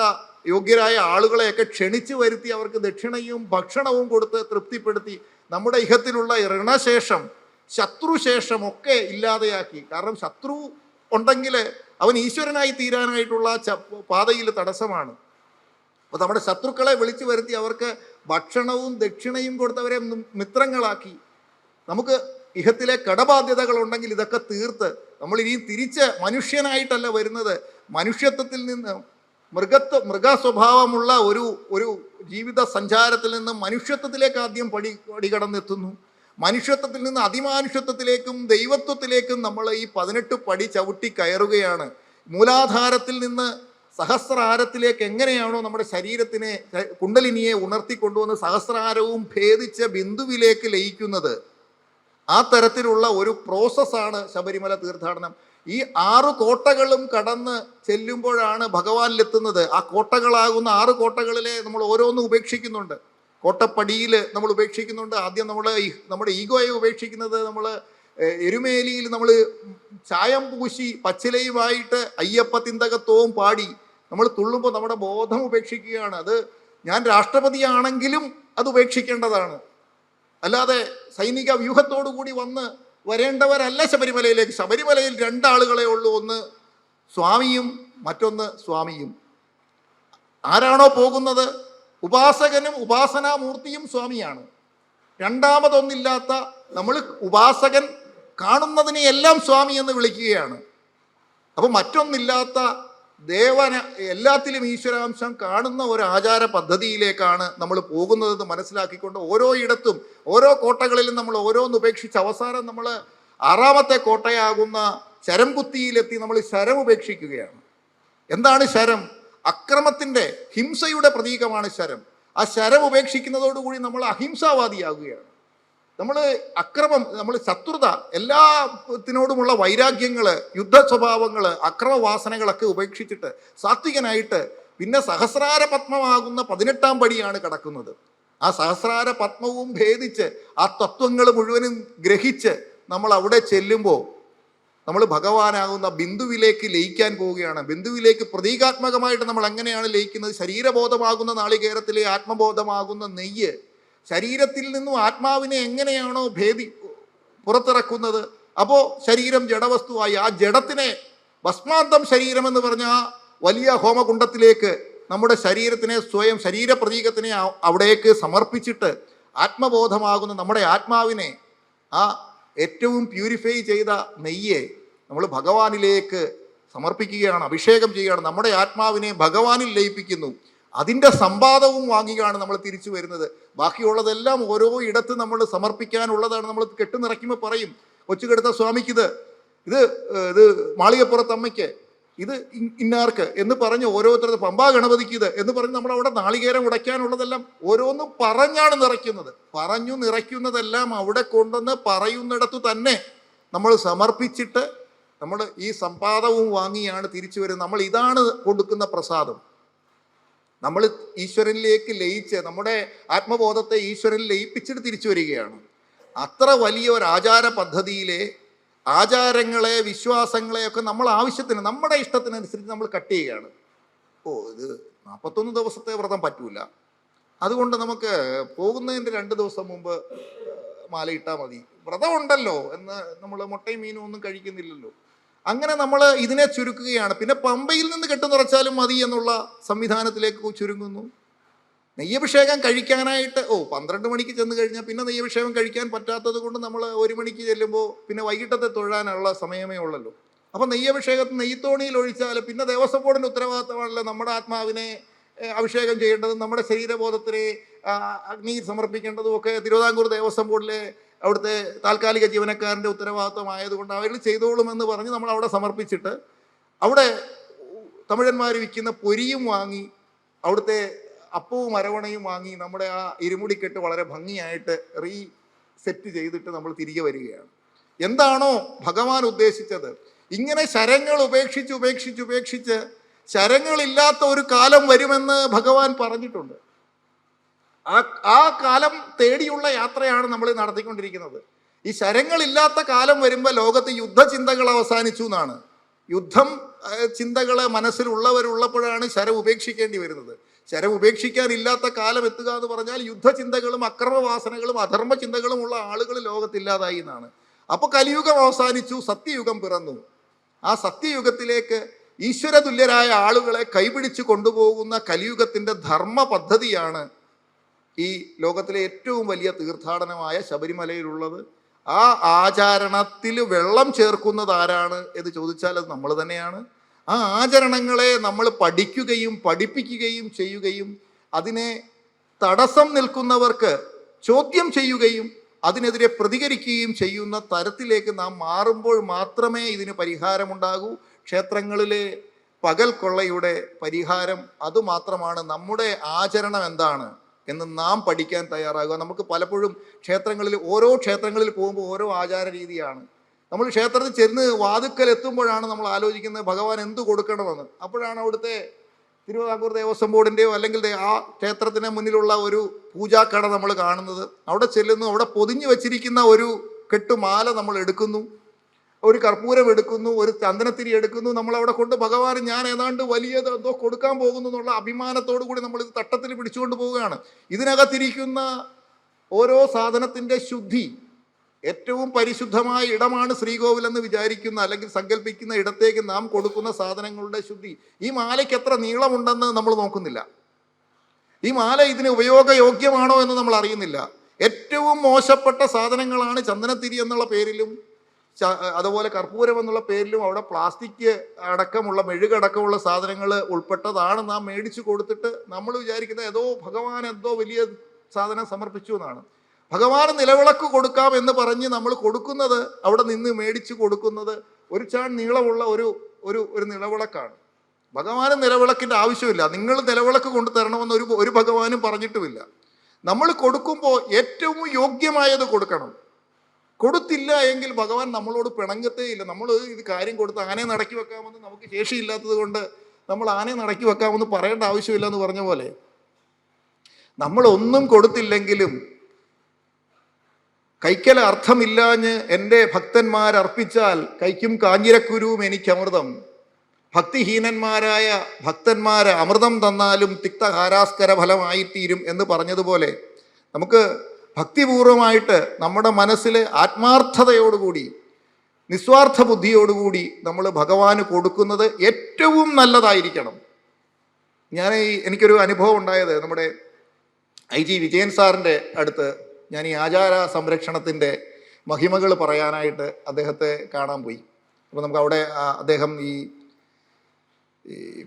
യോഗ്യരായ ആളുകളെയൊക്കെ ക്ഷണിച്ചു വരുത്തി അവർക്ക് ദക്ഷിണയും ഭക്ഷണവും കൊടുത്ത് തൃപ്തിപ്പെടുത്തി നമ്മുടെ ഇഹത്തിലുള്ള ഋണശേഷം, ശത്രുശേഷം ഒക്കെ ഇല്ലാതെയാക്കി. കാരണം ശത്രു ഉണ്ടെങ്കിൽ അവൻ ഈശ്വരനായി തീരാനായിട്ടുള്ള പാതയിൽ തടസ്സമാണ്. അപ്പോൾ നമ്മുടെ ശത്രുക്കളെ വിളിച്ചു വരുത്തി അവർക്ക് ഭക്ഷണവും ദക്ഷിണയും കൊടുത്തവരെ മിത്രങ്ങളാക്കി നമുക്ക് ഇഹത്തിലെ കടബാധ്യതകൾ ഉണ്ടെങ്കിൽ ഇതൊക്കെ തീർത്ത് നമ്മൾ ഇനി തിരിച്ച് മനുഷ്യനായിട്ടല്ല വരുന്നത്, മനുഷ്യത്വത്തിൽ നിന്ന് മൃഗസ്വഭാവമുള്ള ഒരു ജീവിത സഞ്ചാരത്തിൽ നിന്ന് മനുഷ്യത്വത്തിലേക്ക് ആദ്യം പടി കടന്നെത്തുന്നു. മനുഷ്യത്വത്തിൽ നിന്ന് അതിമാനുഷ്യത്വത്തിലേക്കും ദൈവത്വത്തിലേക്കും നമ്മൾ ഈ 18 പടി ചവിട്ടി കയറുകയാണ്. മൂലാധാരത്തിൽ നിന്ന് സഹസ്രാരത്തിലേക്ക് എങ്ങനെയാണോ നമ്മുടെ ശരീരത്തിനെ, കുണ്ടലിനിയെ ഉണർത്തിക്കൊണ്ടുവന്ന് സഹസ്രാരവും ഭേദിച്ച ബിന്ദുവിലേക്ക് ലയിക്കുന്നത്, ആ തരത്തിലുള്ള ഒരു പ്രോസസ്സാണ് ശബരിമല തീർത്ഥാടനം. ഈ 6 കോട്ടകളും കടന്ന് ചെല്ലുമ്പോഴാണ് ഭഗവാനിലെത്തുന്നത്. ആ കോട്ടകളാകുന്ന 6 കോട്ടകളിലെ നമ്മൾ ഓരോന്നും ഉപേക്ഷിക്കുന്നുണ്ട്. കോട്ടപ്പടിയിൽ നമ്മൾ ഉപേക്ഷിക്കുന്നുണ്ട്. ആദ്യം നമ്മുടെ ഈഗോയെ ഉപേക്ഷിക്കുന്നത് നമ്മൾ എരുമേലിയിൽ നമ്മൾ ചായം പൂശി പച്ചിലയുമായിട്ട് അയ്യപ്പ തിന്തകത്വവും പാടി നമ്മൾ തുള്ളുമ്പോൾ നമ്മുടെ ബോധം ഉപേക്ഷിക്കുകയാണ്. അത് ഞാൻ രാഷ്ട്രപതിയാണെങ്കിലും അത് ഉപേക്ഷിക്കേണ്ടതാണ്. അല്ലാതെ സൈനിക വ്യൂഹത്തോടു കൂടി വരേണ്ടവരല്ല ശബരിമലയിലേക്ക്. ശബരിമലയിൽ 2 ആളുകളെ ഉള്ളൂ, ഒന്ന് സ്വാമിയും മറ്റൊന്ന് സ്വാമിയും. ആരാണോ പോകുന്നത്, ഉപാസകനും ഉപാസനാമൂർത്തിയും സ്വാമിയാണ്. രണ്ടാമതൊന്നില്ലാത്ത നമ്മൾ ഉപാസകൻ കാണുന്നതിനെയെല്ലാം സ്വാമി എന്ന് വിളിക്കുകയാണ്. അപ്പം മറ്റൊന്നില്ലാത്ത ദേവന എല്ലാത്തിലും ഈശ്വരാംശം കാണുന്ന ഒരു ആചാര പദ്ധതിയിലേക്കാണ് നമ്മൾ പോകുന്നതെന്ന് മനസ്സിലാക്കിക്കൊണ്ട് ഓരോ ഇടത്തും ഓരോ കോട്ടകളിലും നമ്മൾ ഓരോന്ന് ഉപേക്ഷിച്ച് അവസാനം നമ്മൾ 6ാമത്തെ കോട്ടയാകുന്ന ശരം കുത്തിയിലെത്തി നമ്മൾ ശരം ഉപേക്ഷിക്കുകയാണ്. എന്താണ് ശരം? അക്രമത്തിൻ്റെ, ഹിംസയുടെ പ്രതീകമാണ് ശരം. ആ ശരം ഉപേക്ഷിക്കുന്നതോടുകൂടി നമ്മൾ അഹിംസാവാദിയാകുകയാണ്. നമ്മൾ അക്രമം, നമ്മൾ ശത്രുത, എല്ലാത്തിനോടുമുള്ള വൈരാഗ്യങ്ങൾ, യുദ്ധ സ്വഭാവങ്ങൾ, അക്രമവാസനകളൊക്കെ ഉപേക്ഷിച്ചിട്ട് സാത്വികനായിട്ട് പിന്നെ സഹസ്രാര പത്മമാകുന്ന 18ാം പടിയാണ് കടക്കുന്നത്. ആ സഹസ്രാര പത്മവും ഭേദിച്ച് ആ തത്വങ്ങൾ മുഴുവനും ഗ്രഹിച്ച് നമ്മൾ അവിടെ ചെല്ലുമ്പോൾ നമ്മൾ ഭഗവാനാകുന്ന ബിന്ദുവിലേക്ക് ലയിക്കാൻ പോവുകയാണ്. ബിന്ദുവിലേക്ക് പ്രതീകാത്മകമായിട്ട് നമ്മൾ എങ്ങനെയാണ് ലയിക്കുന്നത്? ശരീരബോധമാകുന്ന നാളികേരത്തിലെ ആത്മബോധമാകുന്ന നെയ്യ് ശരീരത്തിൽ നിന്നും ആത്മാവിനെ എങ്ങനെയാണോ പുറത്തിറക്കുന്നത്, അപ്പോൾ ശരീരം ജഡവസ്തുവായി ആ ജഡത്തിനെ ഭസ്മാന്തം ശരീരം എന്ന് പറഞ്ഞ ആ വലിയ ഹോമകുണ്ടത്തിലേക്ക് നമ്മുടെ ശരീരത്തിനെ, സ്വയം ശരീരപ്രതീകത്തിനെ അവിടേക്ക് സമർപ്പിച്ചിട്ട് ആത്മബോധമാകുന്ന നമ്മുടെ ആത്മാവിനെ, ആ ഏറ്റവും പ്യൂരിഫൈ ചെയ്ത നെയ്യെ നമ്മൾ ഭഗവാനിലേക്ക് സമർപ്പിക്കുകയാണ്, അഭിഷേകം ചെയ്യുകയാണ്. നമ്മുടെ ആത്മാവിനെ ഭഗവാനിൽ ലയിപ്പിക്കുന്നു. അതിൻ്റെ സമ്പാദവും വാങ്ങിയാണ് നമ്മൾ തിരിച്ചു വരുന്നത്. ബാക്കിയുള്ളതെല്ലാം ഓരോ ഇടത്ത് നമ്മൾ സമർപ്പിക്കാനുള്ളതാണ്. നമ്മൾ കെട്ട് നിറയ്ക്കുമ്പോൾ പറയും, കൊച്ചുകെടുത്ത സ്വാമിക്ക് ഇത് മാളികപ്പുറത്തമ്മയ്ക്ക്, ഇത് ഇന്നാർക്ക് എന്ന് പറഞ്ഞ് ഓരോരുത്തരുടെ പമ്പാ ഗണപതിക്ക് എന്ന് പറഞ്ഞ് നമ്മൾ അവിടെ നാളികേരം ഉടയ്ക്കാനുള്ളതെല്ലാം ഓരോന്നും പറഞ്ഞാണ് നിറയ്ക്കുന്നത്. പറഞ്ഞു നിറയ്ക്കുന്നതെല്ലാം അവിടെ കൊണ്ടുവന്ന് പറയുന്നിടത്തു തന്നെ നമ്മൾ സമർപ്പിച്ചിട്ട് നമ്മൾ ഈ സമ്പാദവും വാങ്ങിയാണ് തിരിച്ചു വരുന്നത്. നമ്മൾ ഇതാണ് കൊടുക്കുന്ന പ്രസാദം. നമ്മൾ ഈശ്വരനിലേക്ക് ലയിച്ച് നമ്മുടെ ആത്മബോധത്തെ ഈശ്വരനിൽ ലയിപ്പിച്ചിട്ട് തിരിച്ചു വരികയാണ്. അത്ര വലിയ ഒരു ആചാര പദ്ധതിയിലെ ആചാരങ്ങളെ, വിശ്വാസങ്ങളെയൊക്കെ നമ്മൾ ആവശ്യത്തിന്, നമ്മുടെ ഇഷ്ടത്തിനനുസരിച്ച് നമ്മൾ കട്ട് ചെയ്യുകയാണ്. ഇത് 41 ദിവസത്തെ വ്രതം പറ്റൂല, അതുകൊണ്ട് നമുക്ക് പോകുന്നതിൻ്റെ 2 ദിവസം മുമ്പ് മാലയിട്ടാൽ മതി, വ്രതം ഉണ്ടല്ലോ എന്ന് നമ്മൾ മുട്ടയും മീനും ഒന്നും കഴിക്കുന്നില്ലല്ലോ. അങ്ങനെ നമ്മൾ ഇതിനെ ചുരുക്കുകയാണ്. പിന്നെ പമ്പയിൽ നിന്ന് കെട്ടുനിറച്ചാലും മതി എന്നുള്ള സംവിധാനത്തിലേക്ക് ചുരുങ്ങുന്നു. നെയ്യഭിഷേകം കഴിക്കാനായിട്ട് 12 മണിക്ക് ചെന്ന് കഴിഞ്ഞാൽ പിന്നെ നെയ്യഭിഷേകം കഴിക്കാൻ പറ്റാത്തത് കൊണ്ട് നമ്മൾ 1 മണിക്ക് ചെല്ലുമ്പോൾ പിന്നെ വൈകിട്ടത്തെ തൊഴാനുള്ള സമയമേ ഉള്ളല്ലോ. അപ്പം നെയ്യഭിഷേകത്തിന് നെയ്ത്തോണിയിൽ ഒഴിച്ചാൽ പിന്നെ ദേവസ്വം ബോർഡിൻ്റെ ഉത്തരവാദിത്തമാണല്ലോ നമ്മുടെ ആത്മാവിനെ അഭിഷേകം ചെയ്യേണ്ടതും നമ്മുടെ ശരീരബോധത്തിനെ അഗ്നി സമർപ്പിക്കേണ്ടതും ഒക്കെ തിരുവിതാംകൂർ ദേവസ്വം ബോർഡിലെ അവിടുത്തെ താൽക്കാലിക ജീവനക്കാരൻ്റെ ഉത്തരവാദിത്തമായതുകൊണ്ട് അവർ ചെയ്തോളുമെന്ന് പറഞ്ഞ് നമ്മൾ അവിടെ സമർപ്പിച്ചിട്ട് അവിടെ തമിഴന്മാർ വിൽക്കുന്ന പൊരിയും വാങ്ങി, അവിടുത്തെ അപ്പവും അരവണയും വാങ്ങി നമ്മുടെ ആ ഇരുമുടിക്കെട്ട് വളരെ ഭംഗിയായിട്ട് സെറ്റ് ചെയ്തിട്ട് നമ്മൾ തിരികെ വരികയാണ്. എന്താണോ ഭഗവാൻ ഉദ്ദേശിച്ചത്, ഇങ്ങനെ ശരങ്ങൾ ഉപേക്ഷിച്ച് ശരങ്ങളില്ലാത്ത ഒരു കാലം വരുമെന്ന് ഭഗവാൻ പറഞ്ഞിട്ടുണ്ട്. ആ കാലം തേടിയുള്ള യാത്രയാണ് നമ്മൾ നടത്തിക്കൊണ്ടിരിക്കുന്നത്. ഈ ശരങ്ങളില്ലാത്ത കാലം വരുമ്പോൾ ലോകത്ത് യുദ്ധചിന്തകൾ അവസാനിച്ചു എന്നാണ്. യുദ്ധം ചിന്തകൾ മനസ്സിലുള്ളവരുള്ളപ്പോഴാണ് ശരം ഉപേക്ഷിക്കേണ്ടി വരുന്നത്. ശരം ഉപേക്ഷിക്കാനില്ലാത്ത കാലം എത്തുക എന്ന് പറഞ്ഞാൽ യുദ്ധചിന്തകളും അക്രമവാസനകളും അധർമ്മ ചിന്തകളും ഉള്ള ആളുകൾ ലോകത്തില്ലാതായി എന്നാണ്. അപ്പോൾ കലിയുഗം അവസാനിച്ചു, സത്യയുഗം പിറന്നു. ആ സത്യയുഗത്തിലേക്ക് ഈശ്വരതുല്യരായ ആളുകളെ കൈപിടിച്ച് കൊണ്ടുപോകുന്ന കലിയുഗത്തിൻ്റെ ധർമ്മ പദ്ധതിയാണ് ഈ ലോകത്തിലെ ഏറ്റവും വലിയ തീർത്ഥാടനമായ ശബരിമലയിലുള്ളത്. ആ ആചരണത്തിൽ വെള്ളം ചേർക്കുന്നത് ആരാണ് എന്ന് ചോദിച്ചാൽ അത് നമ്മൾ തന്നെയാണ്. ആ ആചരണങ്ങളെ നമ്മൾ പഠിക്കുകയും പഠിപ്പിക്കുകയും ചെയ്യുകയും അതിനെ തടസ്സം നിൽക്കുന്നവർക്ക് ചോദ്യം ചെയ്യുകയും അതിനെതിരെ പ്രതികരിക്കുകയും ചെയ്യുന്ന തരത്തിലേക്ക് നാം മാറുമ്പോൾ മാത്രമേ ഇതിന് പരിഹാരമുണ്ടാകൂ. ക്ഷേത്രങ്ങളിലെ പകൽ കൊള്ളയുടെ പരിഹാരം അതുമാത്രമാണ്. നമ്മുടെ ആചരണം എന്താണ് എന്ന് നാം പഠിക്കാൻ തയ്യാറാകുക. നമുക്ക് പലപ്പോഴും ഓരോ ക്ഷേത്രങ്ങളിൽ പോകുമ്പോൾ ഓരോ ആചാര രീതിയാണ്. നമ്മൾ ക്ഷേത്രത്തിൽ ചെന്ന് വാതുക്കൽ എത്തുമ്പോഴാണ് നമ്മൾ ആലോചിക്കുന്നത് ഭഗവാൻ എന്ത് കൊടുക്കണമെന്ന്. അപ്പോഴാണ് അവിടുത്തെ തിരുവിതാംകൂർ ദേവസ്വം ബോർഡിൻ്റെയോ അല്ലെങ്കിൽ ആ ക്ഷേത്രത്തിന് മുന്നിലുള്ള ഒരു പൂജാക്കട നമ്മൾ കാണുന്നത്. അവിടെ ചെല്ലുന്നു, അവിടെ പൊതിഞ്ഞു വച്ചിരിക്കുന്ന ഒരു കെട്ടുമാല നമ്മൾ എടുക്കുന്നു, ഒരു കർപ്പൂരം എടുക്കുന്നു, ഒരു ചന്ദനത്തിരി എടുക്കുന്നു. നമ്മൾ അവിടെ കൊണ്ട് ഭഗവാൻ ഞാൻ ഏതാണ്ട് വലിയത് എന്തോ കൊടുക്കാൻ പോകുന്നു എന്നുള്ള അഭിമാനത്തോടു കൂടി നമ്മൾ ഇത് തട്ടത്തിൽ പിടിച്ചുകൊണ്ട് പോവുകയാണ്. ഇതിനകത്തിരിക്കുന്ന ഓരോ സാധനത്തിൻ്റെ ശുദ്ധി, ഏറ്റവും പരിശുദ്ധമായ ഇടമാണ് ശ്രീകോവിൽ എന്ന് വിചാരിക്കുന്ന അല്ലെങ്കിൽ സങ്കല്പിക്കുന്ന ഇടത്തേക്ക് നാം കൊടുക്കുന്ന സാധനങ്ങളുടെ ശുദ്ധി. ഈ മാലയ്ക്ക് എത്ര നീളമുണ്ടെന്ന് നമ്മൾ നോക്കുന്നില്ല. ഈ മാല ഇതിന് ഉപയോഗയോഗ്യമാണോ എന്ന് നമ്മൾ അറിയുന്നില്ല. ഏറ്റവും മോശപ്പെട്ട സാധനങ്ങളാണ് ചന്ദനത്തിരി എന്നുള്ള പേരിലും അതുപോലെ കർപ്പൂരം എന്നുള്ള പേരിലും അവിടെ പ്ലാസ്റ്റിക് അടക്കമുള്ള മെഴുകടക്കമുള്ള സാധനങ്ങൾ ഉൾപ്പെട്ടതാണ് നാം മേടിച്ചു കൊടുത്തിട്ട് നമ്മൾ വിചാരിക്കുന്നത് ഭഗവാൻ വലിയ സാധനം സമർപ്പിച്ചു എന്നാണ്. ഭഗവാന് നിലവിളക്ക് കൊടുക്കാം എന്ന് പറഞ്ഞ് നമ്മൾ കൊടുക്കുന്നത്, അവിടെ നിന്ന് മേടിച്ചു കൊടുക്കുന്നത് ഒരു ചാൺ നീളമുള്ള ഒരു നിലവിളക്കാണ്. ഭഗവാന് നിലവിളക്കിൻ്റെ ആവശ്യമില്ല. നിങ്ങൾ നിലവിളക്ക് കൊണ്ടു തരണമെന്ന് ഒരു ഭഗവാനും പറഞ്ഞിട്ടുമില്ല. നമ്മൾ കൊടുക്കുമ്പോൾ ഏറ്റവും യോഗ്യമായത് കൊടുക്കണം. കൊടുത്തില്ല എങ്കിൽ ഭഗവാൻ നമ്മളോട് പിണങ്ങത്തേ ഇല്ല. നമ്മൾ ഇത് കാര്യം കൊടുത്ത് ആനയെ നടക്കി വെക്കാമെന്ന് നമുക്ക് ശേഷിയില്ലാത്തത് കൊണ്ട് നമ്മൾ ആനയെ നടക്കി വെക്കാമെന്ന് പറയേണ്ട ആവശ്യമില്ല എന്ന് പറഞ്ഞ പോലെ, നമ്മളൊന്നും കൊടുത്തില്ലെങ്കിലും കൈക്കല അർത്ഥമില്ലാഞ്ഞ് എൻ്റെ ഭക്തന്മാരർപ്പിച്ചാൽ കൈക്കും കാഞ്ഞിരക്കുരുവും എനിക്കമൃതം, ഭക്തിഹീനന്മാരായ ഭക്തന്മാര് അമൃതം തന്നാലും തിക്തഹാരാസ്കര ഫലമായിത്തീരും എന്ന് പറഞ്ഞതുപോലെ, നമുക്ക് ഭക്തിപൂർവമായിട്ട് നമ്മുടെ മനസ്സിൽ ആത്മാർത്ഥതയോടുകൂടി നിസ്വാർത്ഥ ബുദ്ധിയോടുകൂടി നമ്മൾ ഭഗവാന് കൊടുക്കുന്നത് ഏറ്റവും നല്ലതായിരിക്കണം. എനിക്കൊരു അനുഭവം ഉണ്ടായത് നമ്മുടെ IG വിജയൻ സാറിൻ്റെ അടുത്ത് ഞാൻ ഈ ആചാര സംരക്ഷണത്തിൻ്റെ മഹിമകൾ പറയാനായിട്ട് അദ്ദേഹത്തെ കാണാൻ പോയി. അപ്പോൾ നമുക്ക് അവിടെ അദ്ദേഹം ഈ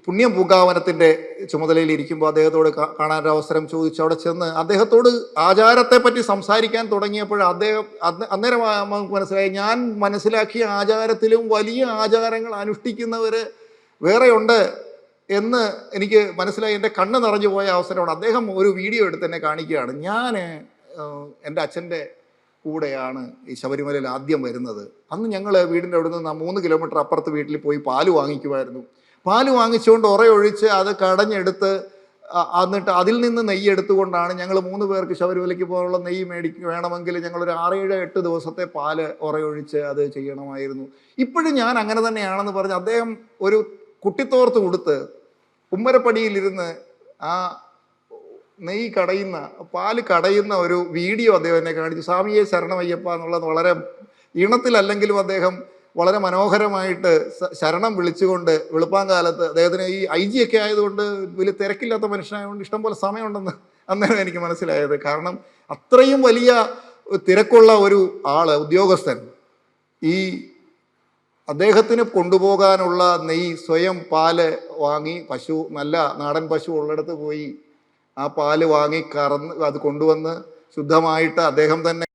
പുണ്യം പൂങ്കാവനത്തിൻ്റെ ചുമതലയിൽ ഇരിക്കുമ്പോൾ അദ്ദേഹത്തോട് കാണാനൊരു അവസരം ചോദിച്ചു. അവിടെ ചെന്ന് അദ്ദേഹത്തോട് ആചാരത്തെ പറ്റി സംസാരിക്കാൻ തുടങ്ങിയപ്പോൾ അന്നേരം നമുക്ക് മനസ്സിലായി, ഞാൻ മനസ്സിലാക്കിയ ആചാരത്തിലും വലിയ ആചാരങ്ങൾ അനുഷ്ഠിക്കുന്നവർ വേറെയുണ്ട് എന്ന് എനിക്ക് മനസ്സിലായി. എൻ്റെ കണ്ണ് നിറഞ്ഞു പോയ അവസരമാണ്. അദ്ദേഹം ഒരു വീഡിയോ എടുത്ത് എന്നെ കാണിക്കുകയാണ്. ഞാൻ എൻ്റെ അച്ഛൻ്റെ കൂടെയാണ് ഈ ശബരിമലയിൽ ആദ്യം വരുന്നത്. അന്ന് ഞങ്ങൾ വീടിൻ്റെ അവിടെ നിന്ന് 3 കിലോമീറ്റർ അപ്പുറത്ത് വീട്ടിൽ പോയി പാല് വാങ്ങിക്കുമായിരുന്നു. പാല് വാങ്ങിച്ചുകൊണ്ട് ഉറയൊഴിച്ച് അത് കടഞ്ഞെടുത്ത് എന്നിട്ട് അതിൽ നിന്ന് നെയ്യ് എടുത്തുകൊണ്ടാണ് ഞങ്ങൾ 3 പേർക്ക് ശബരിമലയ്ക്ക് പോകാനുള്ള നെയ്യ് വേണമെങ്കിൽ ഞങ്ങളൊരു 6-7-8 ദിവസത്തെ പാല് ഉറയൊഴിച്ച് അത് ചെയ്യണമായിരുന്നു. ഇപ്പോഴും ഞാൻ അങ്ങനെ തന്നെയാണെന്ന് പറഞ്ഞ് അദ്ദേഹം ഒരു കുട്ടിത്തോർത്ത് കൊടുത്ത് ഉമ്മരപ്പടിയിലിരുന്ന് ആ നെയ്യ് കടയുന്ന പാല് കടയുന്ന ഒരു വീഡിയോ അദ്ദേഹം എന്നെ കാണിച്ചു. സ്വാമിയെ ശരണമയ്യപ്പ എന്നുള്ളത് വളരെ ഈണത്തിലല്ലെങ്കിലും അദ്ദേഹം വളരെ മനോഹരമായിട്ട് ശരണം വിളിച്ചുകൊണ്ട് വെളുപ്പാങ്കാലത്ത് അദ്ദേഹത്തിന് ഈ IG ഒക്കെ ആയതുകൊണ്ട് വലിയ തിരക്കില്ലാത്ത മനുഷ്യനായതുകൊണ്ട് ഇഷ്ടംപോലെ സമയമുണ്ടെന്ന് അന്നേരം എനിക്ക് മനസ്സിലായത്. കാരണം അത്രയും വലിയ തിരക്കുള്ള ഒരു ഉദ്യോഗസ്ഥൻ അദ്ദേഹത്തിന് കൊണ്ടുപോകാനുള്ള നെയ്യ് സ്വയം പാല് വാങ്ങി, നല്ല നാടൻ പശു ഉള്ളിടത്ത് പോയി ആ പാല് വാങ്ങി കറന്ന് അത് കൊണ്ടുവന്ന് ശുദ്ധമായിട്ട് അദ്ദേഹം തന്നെ